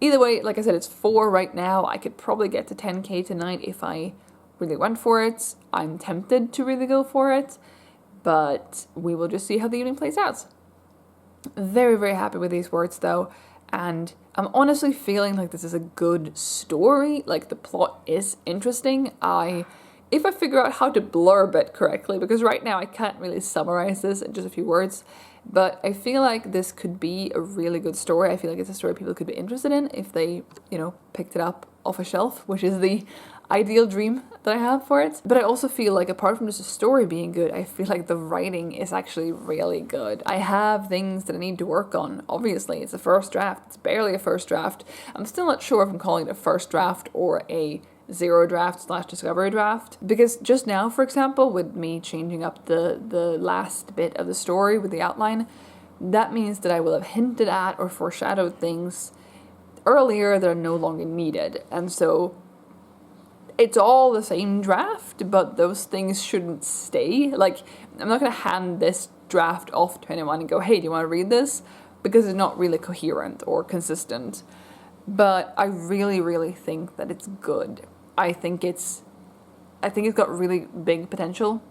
[SPEAKER 1] Either way, like I said, it's 4 right now. I could probably get to 10K tonight if I really went for it. I'm tempted to really go for it, but we will just see how the evening plays out. Very, very happy with these words though, and I'm honestly feeling like this is a good story. Like the plot is interesting. If I figure out how to blurb it correctly, because right now I can't really summarize this in just a few words, but I feel like this could be a really good story. I feel like it's a story people could be interested in if they, picked it up off a shelf, which is the ideal dream that I have for it. But I also feel like apart from just a story being good, I feel like the writing is actually really good. I have things that I need to work on. Obviously, it's a first draft. It's barely a first draft. I'm still not sure if I'm calling it a first draft or a zero draft / discovery draft, because just now, for example, with me changing up the last bit of the story with the outline, that means that I will have hinted at or foreshadowed things earlier that are no longer needed. And so it's all the same draft, but those things shouldn't stay. Like, I'm not going to hand this draft off to anyone and go, hey, do you want to read this? Because it's not really coherent or consistent. But I really, really think that it's good. I think it's got really big potential.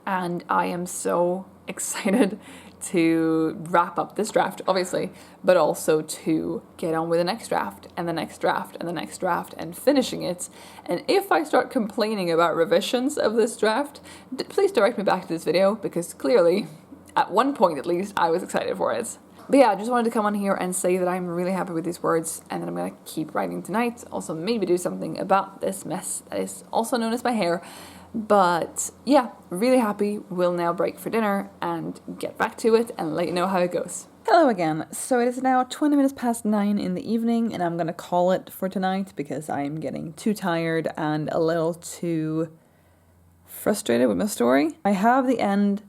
[SPEAKER 1] And I am so excited to wrap up this draft, obviously, but also to get on with the next draft and the next draft and the next draft and finishing it. And if I start complaining about revisions of this draft, please direct me back to this video, because clearly, at one point at least, I was excited for it. But yeah, I just wanted to come on here and say that I'm really happy with these words and that I'm going to keep writing tonight. Also maybe do something about this mess that is also known as my hair. But yeah, really happy. We'll now break for dinner and get back to it and let you know how it goes. Hello again. So it is now 20 minutes past 9 in the evening, and I'm going to call it for tonight because I'm getting too tired and a little too frustrated with my story. I have the end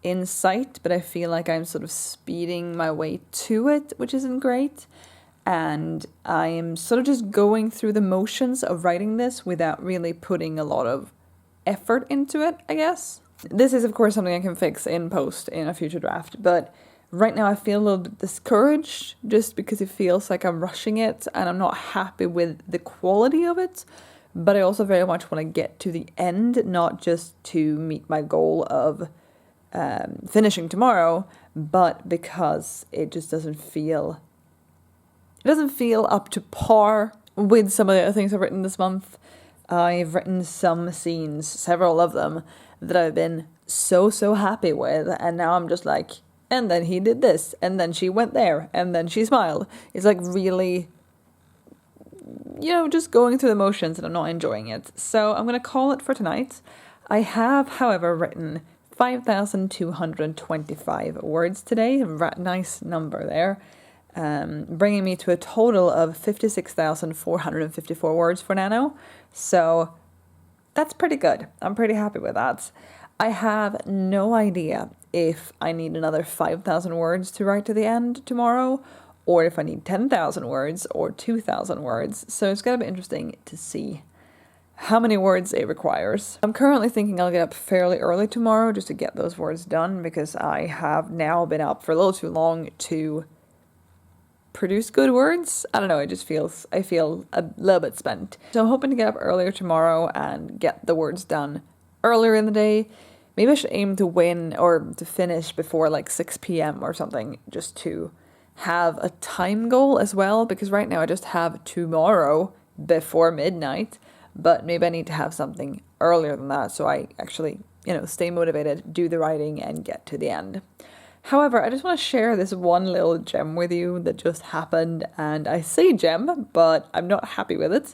[SPEAKER 1] in sight, but I feel like I'm sort of speeding my way to it, which isn't great. And I am sort of just going through the motions of writing this without really putting a lot of effort into it, I guess. This is, of course, something I can fix in post in a future draft, but right now I feel a little bit discouraged just because it feels like I'm rushing it and I'm not happy with the quality of it. But I also very much want to get to the end, not just to meet my goal of finishing tomorrow, but because it just doesn't feel up to par with some of the other things I've written this month. I've written some scenes, several of them, that I've been so happy with, and now I'm just like, and then he did this, and then she went there, and then she smiled. It's like really, just going through the motions, and I'm not enjoying it. So I'm going to call it for tonight. I have, however, written 5,225 words today. Nice number there. Bringing me to a total of 56,454 words for Nano. So that's pretty good. I'm pretty happy with that. I have no idea if I need another 5,000 words to write to the end tomorrow, or if I need 10,000 words or 2,000 words. So it's going to be interesting to see how many words it requires. I'm currently thinking I'll get up fairly early tomorrow just to get those words done, because I have now been up for a little too long to produce good words. I don't know, I feel a little bit spent. So I'm hoping to get up earlier tomorrow and get the words done earlier in the day. Maybe I should aim to win or to finish before like 6 p.m. or something, just to have a time goal as well, because right now I just have tomorrow before midnight, but maybe I need to have something earlier than that so I actually, stay motivated, do the writing and get to the end. However, I just want to share this one little gem with you that just happened, and I say gem, but I'm not happy with it.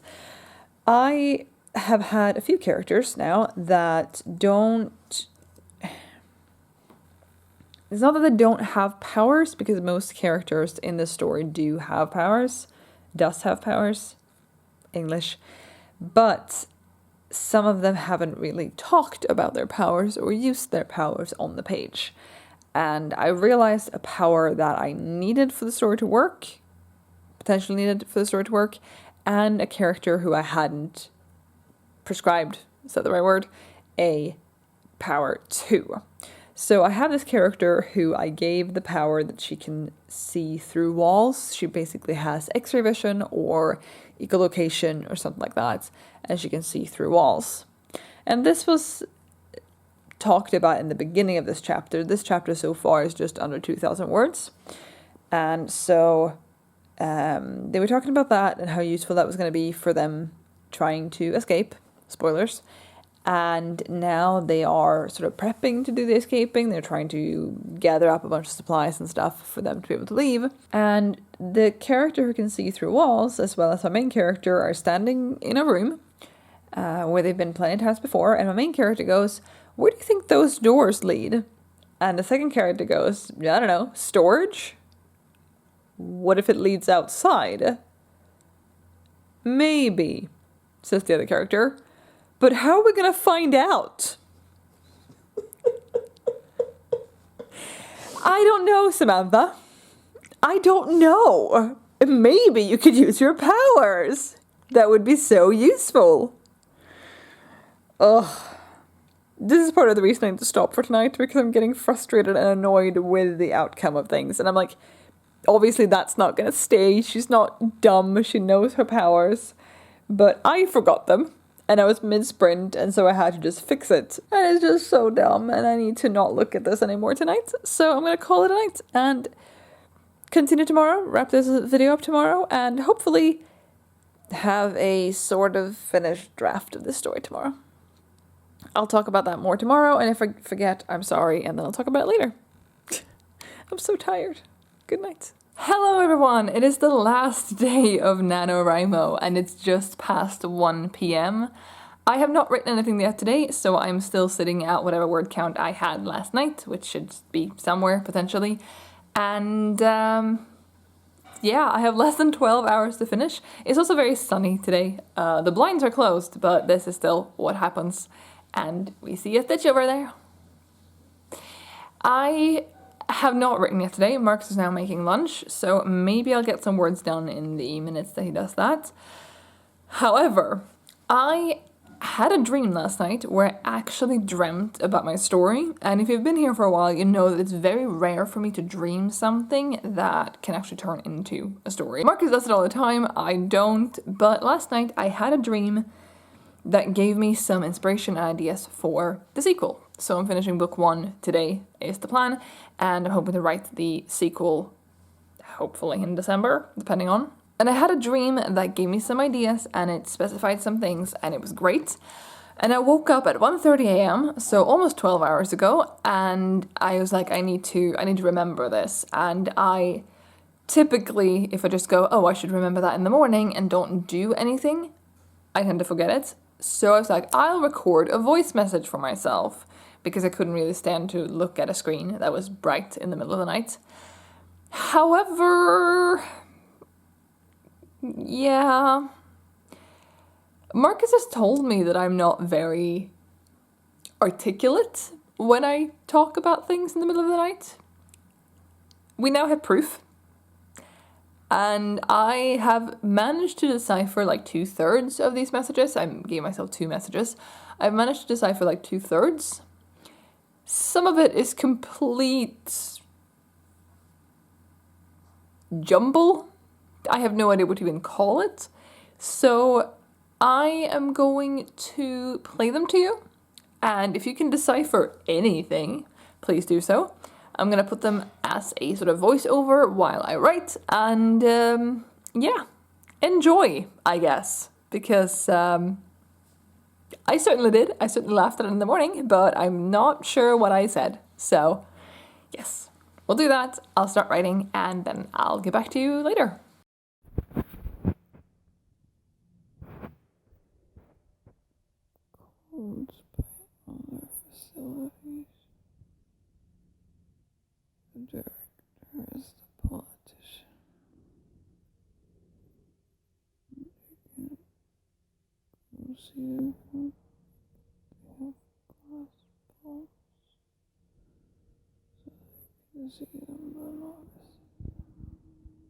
[SPEAKER 1] I have had a few characters now that don't... It's not that they don't have powers, because most characters in this story do have powers. Does have powers. English. But some of them haven't really talked about their powers or used their powers on the page. And I realized a power that I needed for the story to work, potentially needed for the story to work, and a character who I hadn't prescribed, is that the right word, a power to. So I have this character who I gave the power that she can see through walls. She basically has X-ray vision or echolocation or something like that, and she can see through walls. And this was talked about in the beginning of this chapter. This chapter so far is just under 2,000 words. And so they were talking about that and how useful that was going to be for them trying to escape. Spoilers. And now they are sort of prepping to do the escaping. They're trying to gather up a bunch of supplies and stuff for them to be able to leave. And the character who can see through walls, as well as our main character, are standing in a room where they've been plenty of times before. And my main character goes, "Where do you think those doors lead?" And the second character goes, "I don't know, storage? What if it leads outside?" "Maybe," says the other character. "But how are we going to find out?" "I don't know, Samantha. I don't know. Maybe you could use your powers. That would be so useful." Ugh. This is part of the reason I need to stop for tonight, because I'm getting frustrated and annoyed with the outcome of things. And I'm like, obviously that's not going to stay. She's not dumb. She knows her powers. But I forgot them. And I was mid-sprint, and so I had to just fix it. And it's just so dumb, and I need to not look at this anymore tonight. So I'm going to call it a night and continue tomorrow, wrap this video up tomorrow, and hopefully have a sort of finished draft of this story tomorrow. I'll talk about that more tomorrow, and if I forget, I'm sorry, and then I'll talk about it later. I'm so tired. Good night. Hello everyone, it is the last day of NaNoWriMo, and it's just past 1 p.m. I have not written anything yet today, so I'm still sitting at whatever word count I had last night, which should be somewhere, potentially. And, yeah, I have less than 12 hours to finish. It's also very sunny today. The blinds are closed, but this is still what happens. And we see a stitch over there. I have not written yet today. Marcus is now making lunch, so maybe I'll get some words done in the minutes that he does that. However, I had a dream last night where I actually dreamt about my story, and if you've been here for a while, you know that it's very rare for me to dream something that can actually turn into a story. Marcus does it all the time, I don't, but last night I had a dream that gave me some inspiration and ideas for the sequel. So I'm finishing book 1 today is the plan, and I'm hoping to write the sequel hopefully in December, depending on. And I had a dream that gave me some ideas, and it specified some things, and it was great. And I woke up at 1:30 a.m., so almost 12 hours ago, and I was like, I need to remember this. And I typically, if I just go, oh, I should remember that in the morning and don't do anything, I tend to forget it. So I was like, I'll record a voice message for myself, because I couldn't really stand to look at a screen that was bright in the middle of the night. However, yeah, Marcus has told me that I'm not very articulate when I talk about things in the middle of the night. We now have proof. And I have managed to decipher like 2/3 of these messages. I gave myself 2 messages. I've managed to decipher like 2/3. Some of it is complete jumble. I have no idea what to even call it. So I am going to play them to you. And if you can decipher anything, please do so. I'm going to put them as a sort of voiceover while I write, and yeah, enjoy, I guess, because I certainly did. I certainly laughed at it in the morning, but I'm not sure what I said. So yes, we'll do that. I'll start writing, and then I'll get back to you later. Codes by other facilities. The director is the politician. You can go see them. They have glass balls, so they can see them but not listen. Something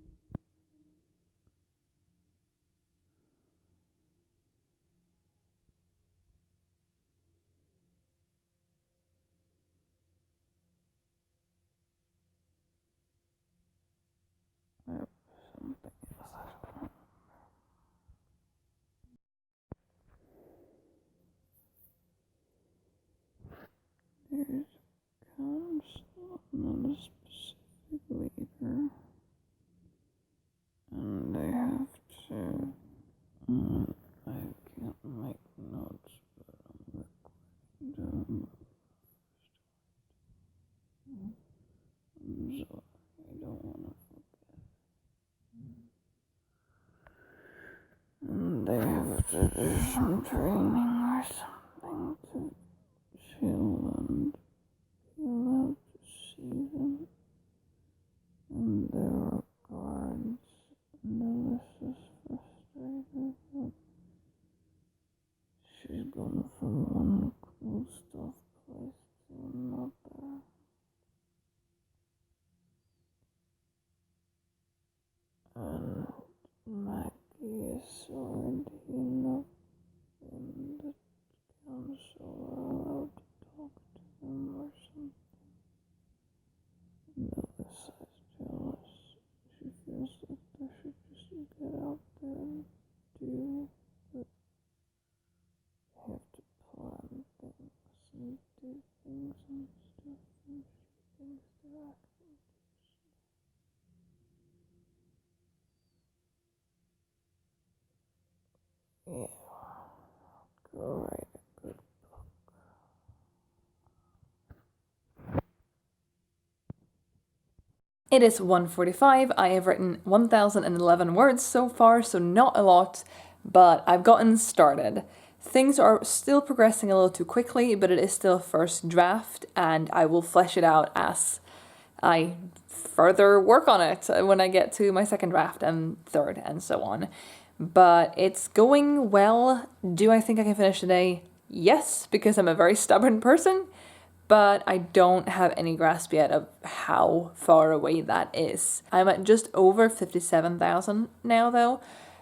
[SPEAKER 1] else I don't know. There's a council, not a specific leader, and they have to. I can't make notes, but I'm recording them. So I don't want to forget. And they have to do some training or something to chill and be allowed to see them. And there are guards, and Alyssa's frustrated that she's gone from one closed off place to another. And Maggie is already not in the council. write a good book. It is 1:45. I have written 1,011 words so far, so not a lot, but I've gotten started. Things are still progressing a little too quickly, but it is still first draft, and I will flesh it out as I further work on it when I get to my second draft and third and so on. But it's going well. Do I think I can finish today? Yes, because I'm a very stubborn person, but I don't have any grasp yet of how far away that is. I'm at just over 57,000 now though,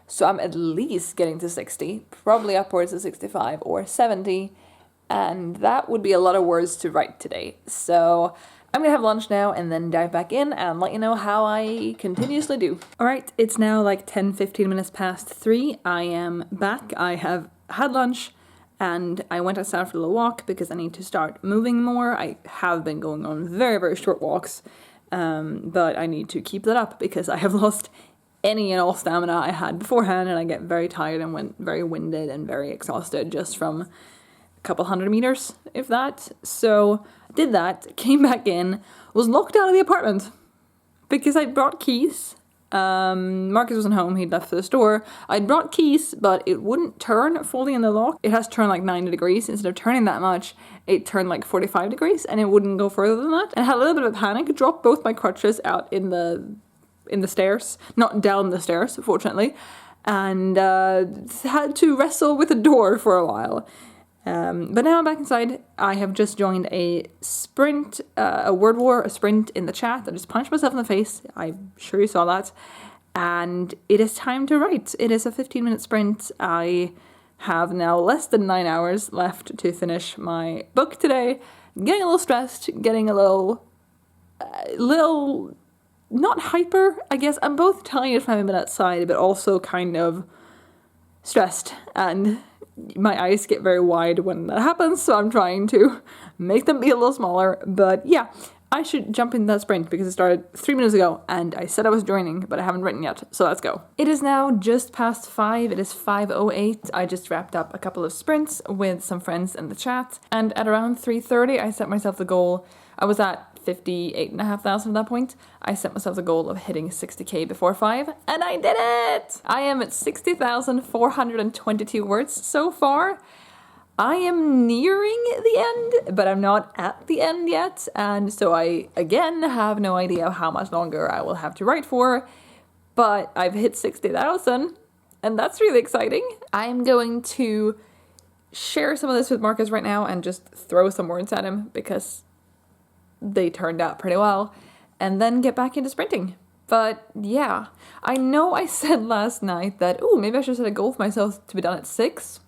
[SPEAKER 1] so I'm at least getting to 60, probably upwards of 65 or 70, and that would be a lot of words to write today. So I'm gonna have lunch now and then dive back in and let you know how I continuously do. Alright, it's now like 10-15 minutes past 3. I am back. I have had lunch and I went outside for a little walk because I need to start moving more. I have been going on very, very short walks, but I need to keep that up because I have lost any and all stamina I had beforehand, and I get very tired and went very winded and very exhausted just from couple 100 meters, if that. So did that, came back in, was locked out of the apartment because I brought keys. Marcus wasn't home, he'd left for the store. I'd brought keys, but it wouldn't turn fully in the lock. It has to turn like 90 degrees. Instead of turning that much, it turned like 45 degrees and it wouldn't go further than that. And I had a little bit of a panic, dropped both my crutches out in the stairs, not down the stairs, fortunately, and had to wrestle with the door for a while. But now I'm back inside. I have just joined a sprint, a word war, a sprint in the chat. I just punched myself in the face. I'm sure you saw that. And it is time to write. It is a 15-minute sprint. I have now less than 9 hours left to finish my book today. Getting a little stressed, getting a little, not hyper, I guess. I'm both tired from having been outside, but also kind of stressed, and my eyes get very wide when that happens, so I'm trying to make them be a little smaller. But yeah, I should jump in that sprint because it started 3 minutes ago and I said I was joining, but I haven't written yet, so let's go. It is now just past 5, it is 5:08. I just wrapped up a couple of sprints with some friends in the chat, and at around 3:30 I set myself the goal. I was at 58,500 at that point. I set myself the goal of hitting 60k before 5, and I did it! I am at 60,422 words so far. I am nearing the end, but I'm not at the end yet, and so I, again, have no idea how much longer I will have to write for, but I've hit 60,000, and that's really exciting. I'm going to share some of this with Marcus right now and just throw some words at him because they turned out pretty well, and then get back into sprinting. But yeah, I know I said last night that, maybe I should set a goal for myself to be done at 6.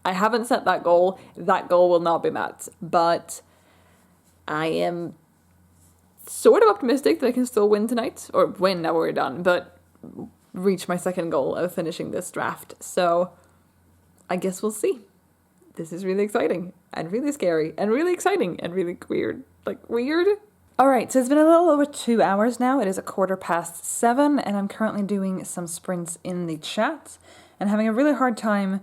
[SPEAKER 1] I haven't set that goal. That goal will not be met, but I am sort of optimistic that I can still win tonight, or win now we're done, but reach my second goal of finishing this draft. So I guess we'll see. This is really exciting and really scary and really exciting and really weird. Weird. Alright, so it's been a little over 2 hours now. It is 7:15, and I'm currently doing some sprints in the chat and having a really hard time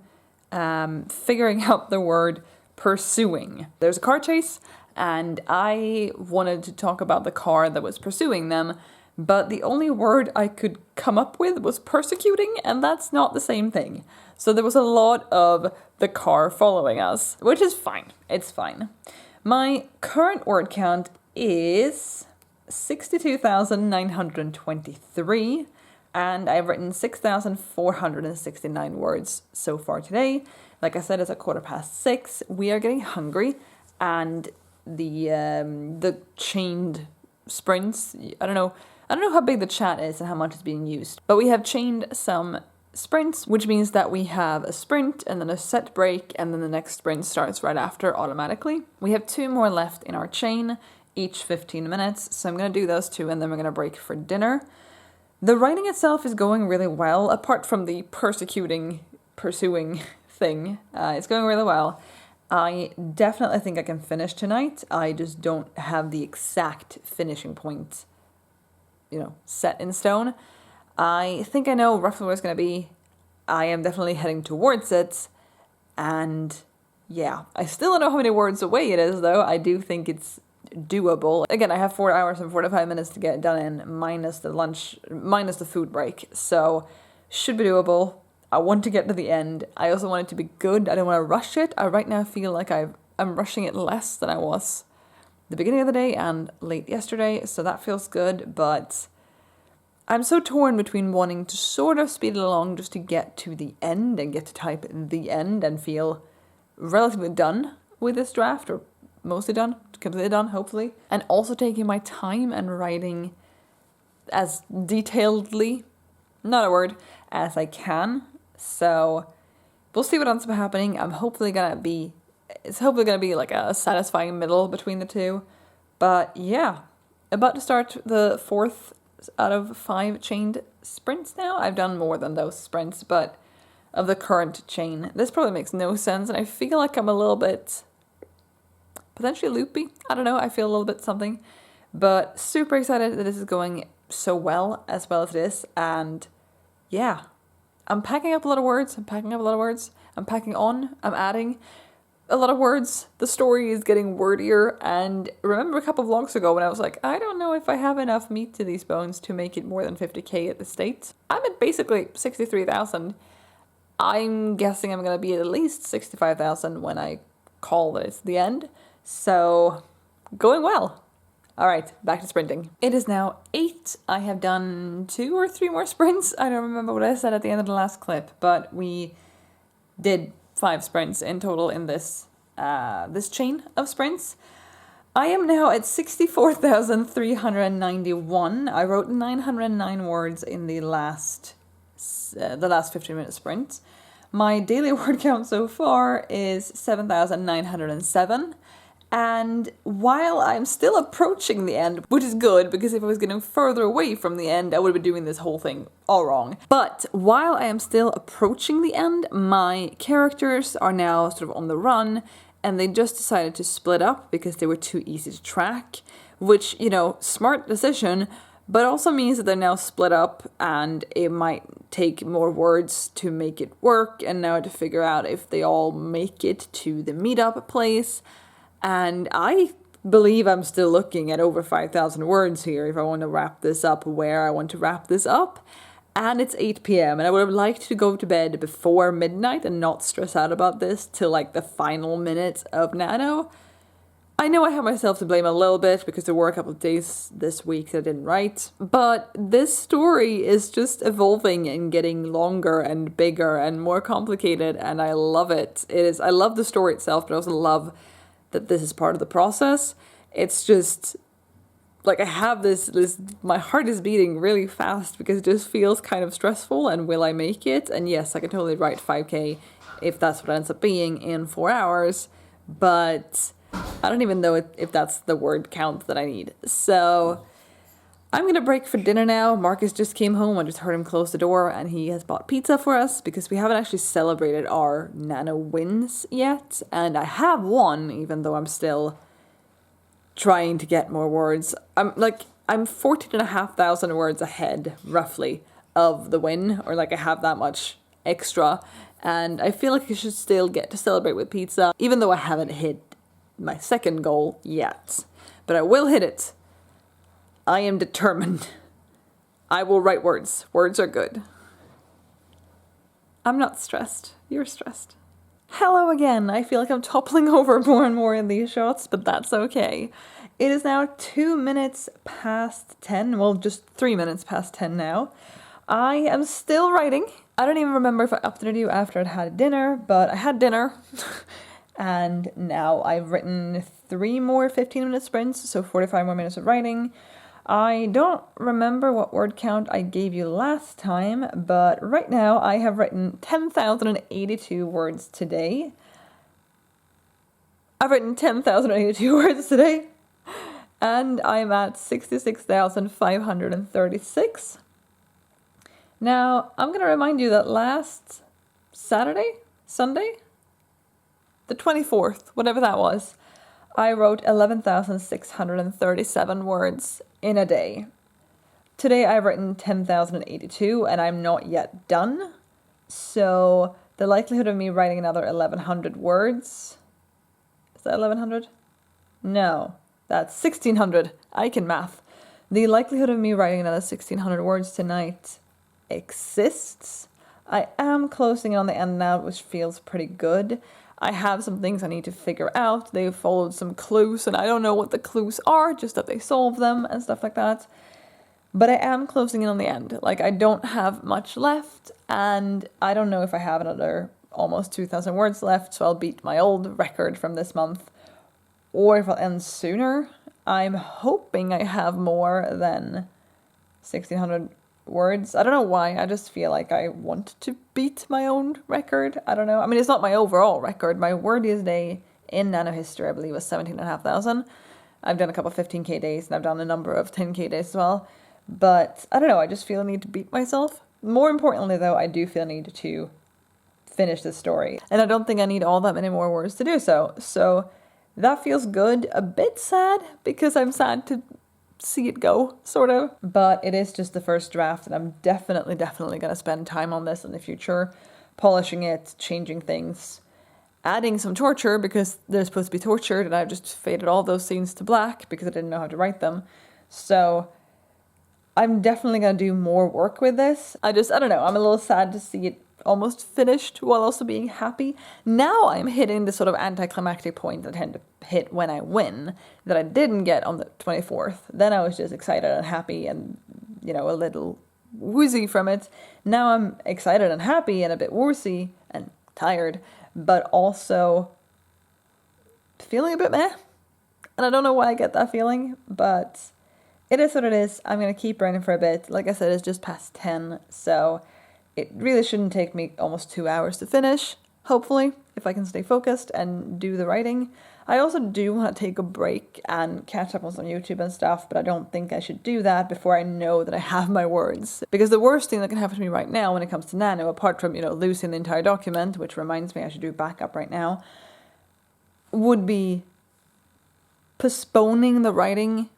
[SPEAKER 1] figuring out the word pursuing. There's a car chase, and I wanted to talk about the car that was pursuing them, but the only word I could come up with was persecuting, and that's not the same thing. So there was a lot of the car following us, which is fine. It's fine. My current word count is 62,923, and I've written 6,469 words so far today. Like I said, it's 6:15. We are getting hungry, and the chained sprints, I don't know how big the chat is and how much is being used, but we have chained some sprints, which means that we have a sprint and then a set break, and then the next sprint starts right after automatically. We have 2 more left in our chain, each 15 minutes, so I'm going to do those 2 and then we're going to break for dinner. The writing itself is going really well, apart from the pursuing thing. It's going really well. I definitely think I can finish tonight. I just don't have the exact finishing point, set in stone. I think I know roughly where it's going to be. I am definitely heading towards it. And yeah, I still don't know how many words away it is though. I do think it's doable. Again, I have 4 hours and 45 minutes to get it done in, minus the food break. So should be doable. I want to get to the end. I also want it to be good. I don't want to rush it. I right now feel like I'm rushing it less than I was the beginning of the day and late yesterday. So that feels good, but I'm so torn between wanting to sort of speed it along just to get to the end and get to type the end and feel relatively done with this draft, or mostly done, completely done, hopefully. And also taking my time and writing as detailedly, not a word, as I can. So we'll see what ends up happening. It's hopefully gonna be like a satisfying middle between the two. But yeah, about to start the 4th out of 5 chained sprints now. I've done more than those sprints, but of the current chain. This probably makes no sense, and I feel like I'm a little bit potentially loopy. I don't know, I feel a little bit something. But super excited that this is going so well as it is, and yeah. I'm packing up a lot of words. I'm adding a lot of words. The story is getting wordier, and remember a couple of vlogs ago when I was like, I don't know if I have enough meat to these bones to make it more than 50k at the States. I'm at basically 63,000. I'm guessing I'm going to be at least 65,000 when I call that it's the end. So, going well. All right, back to sprinting. It is now 8. I have done 2 or 3 more sprints. I don't remember what I said at the end of the last clip, but we did 5 sprints in total in this chain of sprints. I am now at 64,391. I wrote 909 words in the last 15-minute sprint. My daily word count so far is 7,907. And while I'm still approaching the end, which is good, because if I was getting further away from the end, I would have been doing this whole thing all wrong. But while I am still approaching the end, my characters are now sort of on the run, and they just decided to split up because they were too easy to track, which, smart decision, but also means that they're now split up, and it might take more words to make it work, and now to figure out if they all make it to the meetup place. And I believe I'm still looking at over 5,000 words here if I want to wrap this up where I want to wrap this up. And it's 8 p.m. and I would have liked to go to bed before midnight and not stress out about this till like the final minutes of Nano. I know I have myself to blame a little bit because there were a couple of days this week that I didn't write. But this story is just evolving and getting longer and bigger and more complicated, and I love it. I love the story itself, but I also love that this is part of the process. It's just like I have this my heart is beating really fast because it just feels kind of stressful, and will I make it? And yes, I can totally write 5k if that's what it ends up being in 4 hours, but I don't even know if that's the word count that I need. So I'm gonna break for dinner now. Marcus just came home. I just heard him close the door, and he has bought pizza for us because we haven't actually celebrated our Nano wins yet. And I have won, even though I'm still trying to get more words. I'm 14,500 words ahead, roughly, of the win, or like I have that much extra. And I feel like I should still get to celebrate with pizza, even though I haven't hit my second goal yet. But I will hit it. I am determined. I will write words. Words are good. I'm not stressed. You're stressed. Hello again. I feel like I'm toppling over more and more in these shots, but that's okay. It is now 2 minutes past 10. Well, just 3 minutes past 10 now. I am still writing. I don't even remember if I updated you after I'd had dinner, but I had dinner. And now I've written 3 more 15-minute sprints, so 45 more minutes of writing. I don't remember what word count I gave you last time, but right now I have written 10,082 words today. I've written 10,082 words today, and I'm at 66,536. Now, I'm going to remind you that last Sunday, the 24th, whatever that was, I wrote 11,637 words in a day. Today I've written 10,082 and I'm not yet done. So The likelihood of me writing another 1100 words. Is that 1100? No, that's 1600. I can math. The likelihood of me writing another 1600 words tonight exists. I am closing in on the end now, which feels pretty good. I have some things I need to figure out. They've followed some clues, and I don't know what the clues are, just that they solve them and stuff like that. But I am closing in on the end. Like, I don't have much left, and I don't know if I have another almost 2,000 words left, so I'll beat my old record from this month, or if I'll end sooner. I'm hoping I have more than 1,600 words. I don't know why, I just feel like I want to beat my own record. I don't know. I mean, it's not my overall record. My wordiest day in nano history, I believe, was 17,500. I've done a couple of 15k days, and I've done a number of 10k days as well. But I don't know, I just feel a need to beat myself. More importantly, though, I do feel a need to finish this story. And I don't think I need all that many more words to do so. So that feels good. A bit sad, because I'm sad to see it go, sort of. But it is just the first draft, and I'm definitely going to spend time on this in the future. Polishing it, changing things, adding some torture, because they're supposed to be tortured, and I've just faded all those scenes to black because I didn't know how to write them. So I'm definitely going to do more work with this. I don't know, I'm a little sad to see it almost finished while also being happy. Now I'm hitting the sort of anticlimactic point that I tend to hit when I win, that I didn't get on the 24th. Then I was just excited and happy and, you know, a little woozy from it. Now I'm excited and happy and a bit woozy and tired, but also feeling a bit meh. And I don't know why I get that feeling, but it is what it is. I'm going to keep writing for a bit. Like I said, it's just past 10, so it really shouldn't take me almost 2 hours to finish, hopefully, if I can stay focused and do the writing. I also do want to take a break and catch up on some YouTube and stuff, but I don't think I should do that before I know that I have my words. Because the worst thing that can happen to me right now when it comes to Nano, apart from, you know, losing the entire document, which reminds me I should do backup right now, would be postponing the writing,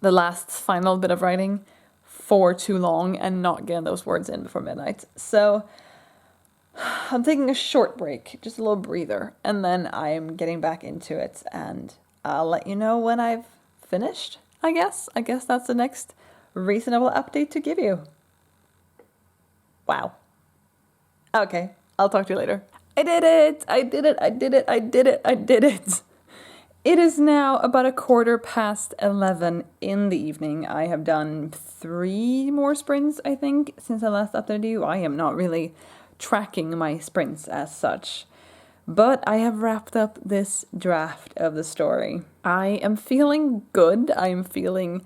[SPEAKER 1] the last final bit of writing, for too long and not getting those words in before midnight. So I'm taking a short break, just a little breather, and then I'm getting back into it, and I'll let you know when I've finished, I guess. I guess that's the next reasonable update to give you. Wow. Okay, I'll talk to you later. I did it! I did it! I did it! I did it! I did it! It is now about 11:15 in the evening. I have done 3 more sprints, I think, since I last updated you. I am not really tracking my sprints as such. But I have wrapped up this draft of the story. I am feeling good. I am feeling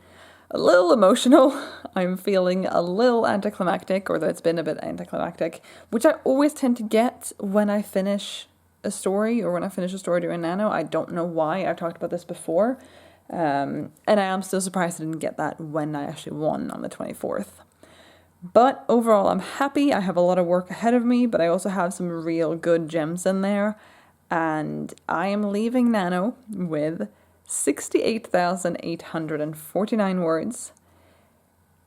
[SPEAKER 1] a little emotional. I'm feeling a little anticlimactic, or that it's been a bit anticlimactic, which I always tend to get when I finish a story, or when I finish a story doing Nano. I don't know why. I've talked about this before, and I am still surprised I didn't get that when I actually won on the 24th. But overall, I'm happy. I have a lot of work ahead of me, but I also have some real good gems in there, and I am leaving Nano with 68,849 words,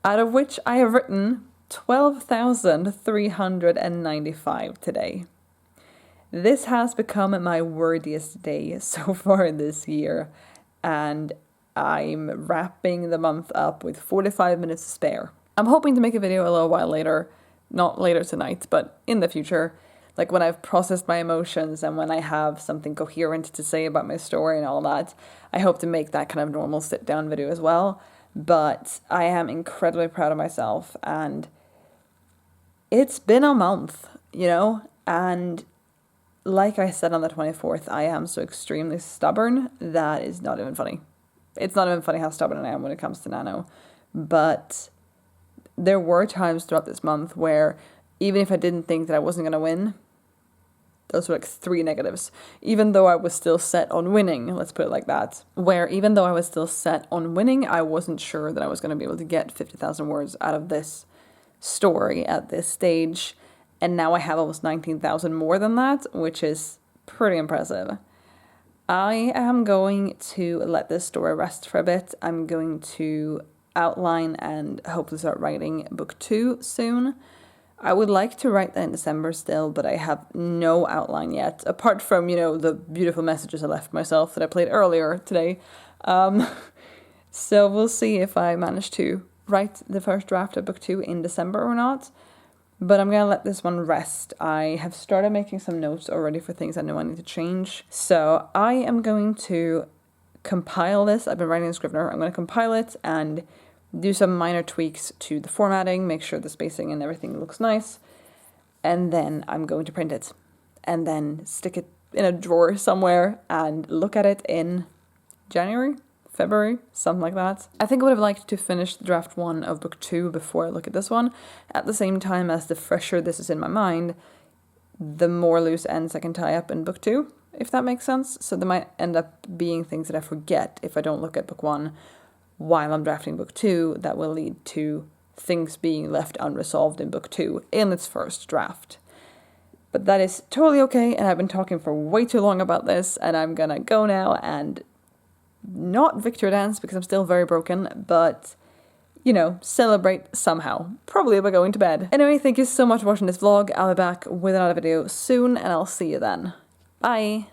[SPEAKER 1] out of which I have written 12,395 today. This has become my wordiest day so far this year, and I'm wrapping the month up with 45 minutes to spare. I'm hoping to make a video a little while later, not later tonight, but in the future, like when I've processed my emotions and when I have something coherent to say about my story and all that. I hope to make that kind of normal sit-down video as well, but I am incredibly proud of myself, and it's been a month, you know, and like I said on the 24th, I am so extremely stubborn that is not even funny. It's not even funny how stubborn I am when it comes to Nano. But there were times throughout this month where even if I didn't think that I wasn't going to win, those were like 3 negatives. Even though I was still set on winning, let's put it like that. Where even though I was still set on winning, I wasn't sure that I was going to be able to get 50,000 words out of this story at this stage. And now I have almost 19,000 more than that, which is pretty impressive. I am going to let this story rest for a bit. I'm going to outline and hopefully start writing book 2 soon. I would like to write that in December still, but I have no outline yet, apart from, the beautiful messages I left myself that I played earlier today. So we'll see if I manage to write the first draft of book 2 in December or not. But I'm going to let this one rest. I have started making some notes already for things I know I need to change. So I am going to compile this. I've been writing in Scrivener. I'm going to compile it and do some minor tweaks to the formatting, make sure the spacing and everything looks nice. And then I'm going to print it. And then stick it in a drawer somewhere and look at it in January, February, something like that. I think I would have liked to finish draft 1 of book 2 before I look at this one. At the same time, as the fresher this is in my mind, the more loose ends I can tie up in book 2, if that makes sense. So there might end up being things that I forget if I don't look at book 1 while I'm drafting book 2, that will lead to things being left unresolved in book 2 in its first draft. But that is totally okay, and I've been talking for way too long about this, and I'm gonna go now and not victory dance because I'm still very broken, but, celebrate somehow. Probably by going to bed. Anyway, thank you so much for watching this vlog. I'll be back with another video soon, and I'll see you then. Bye!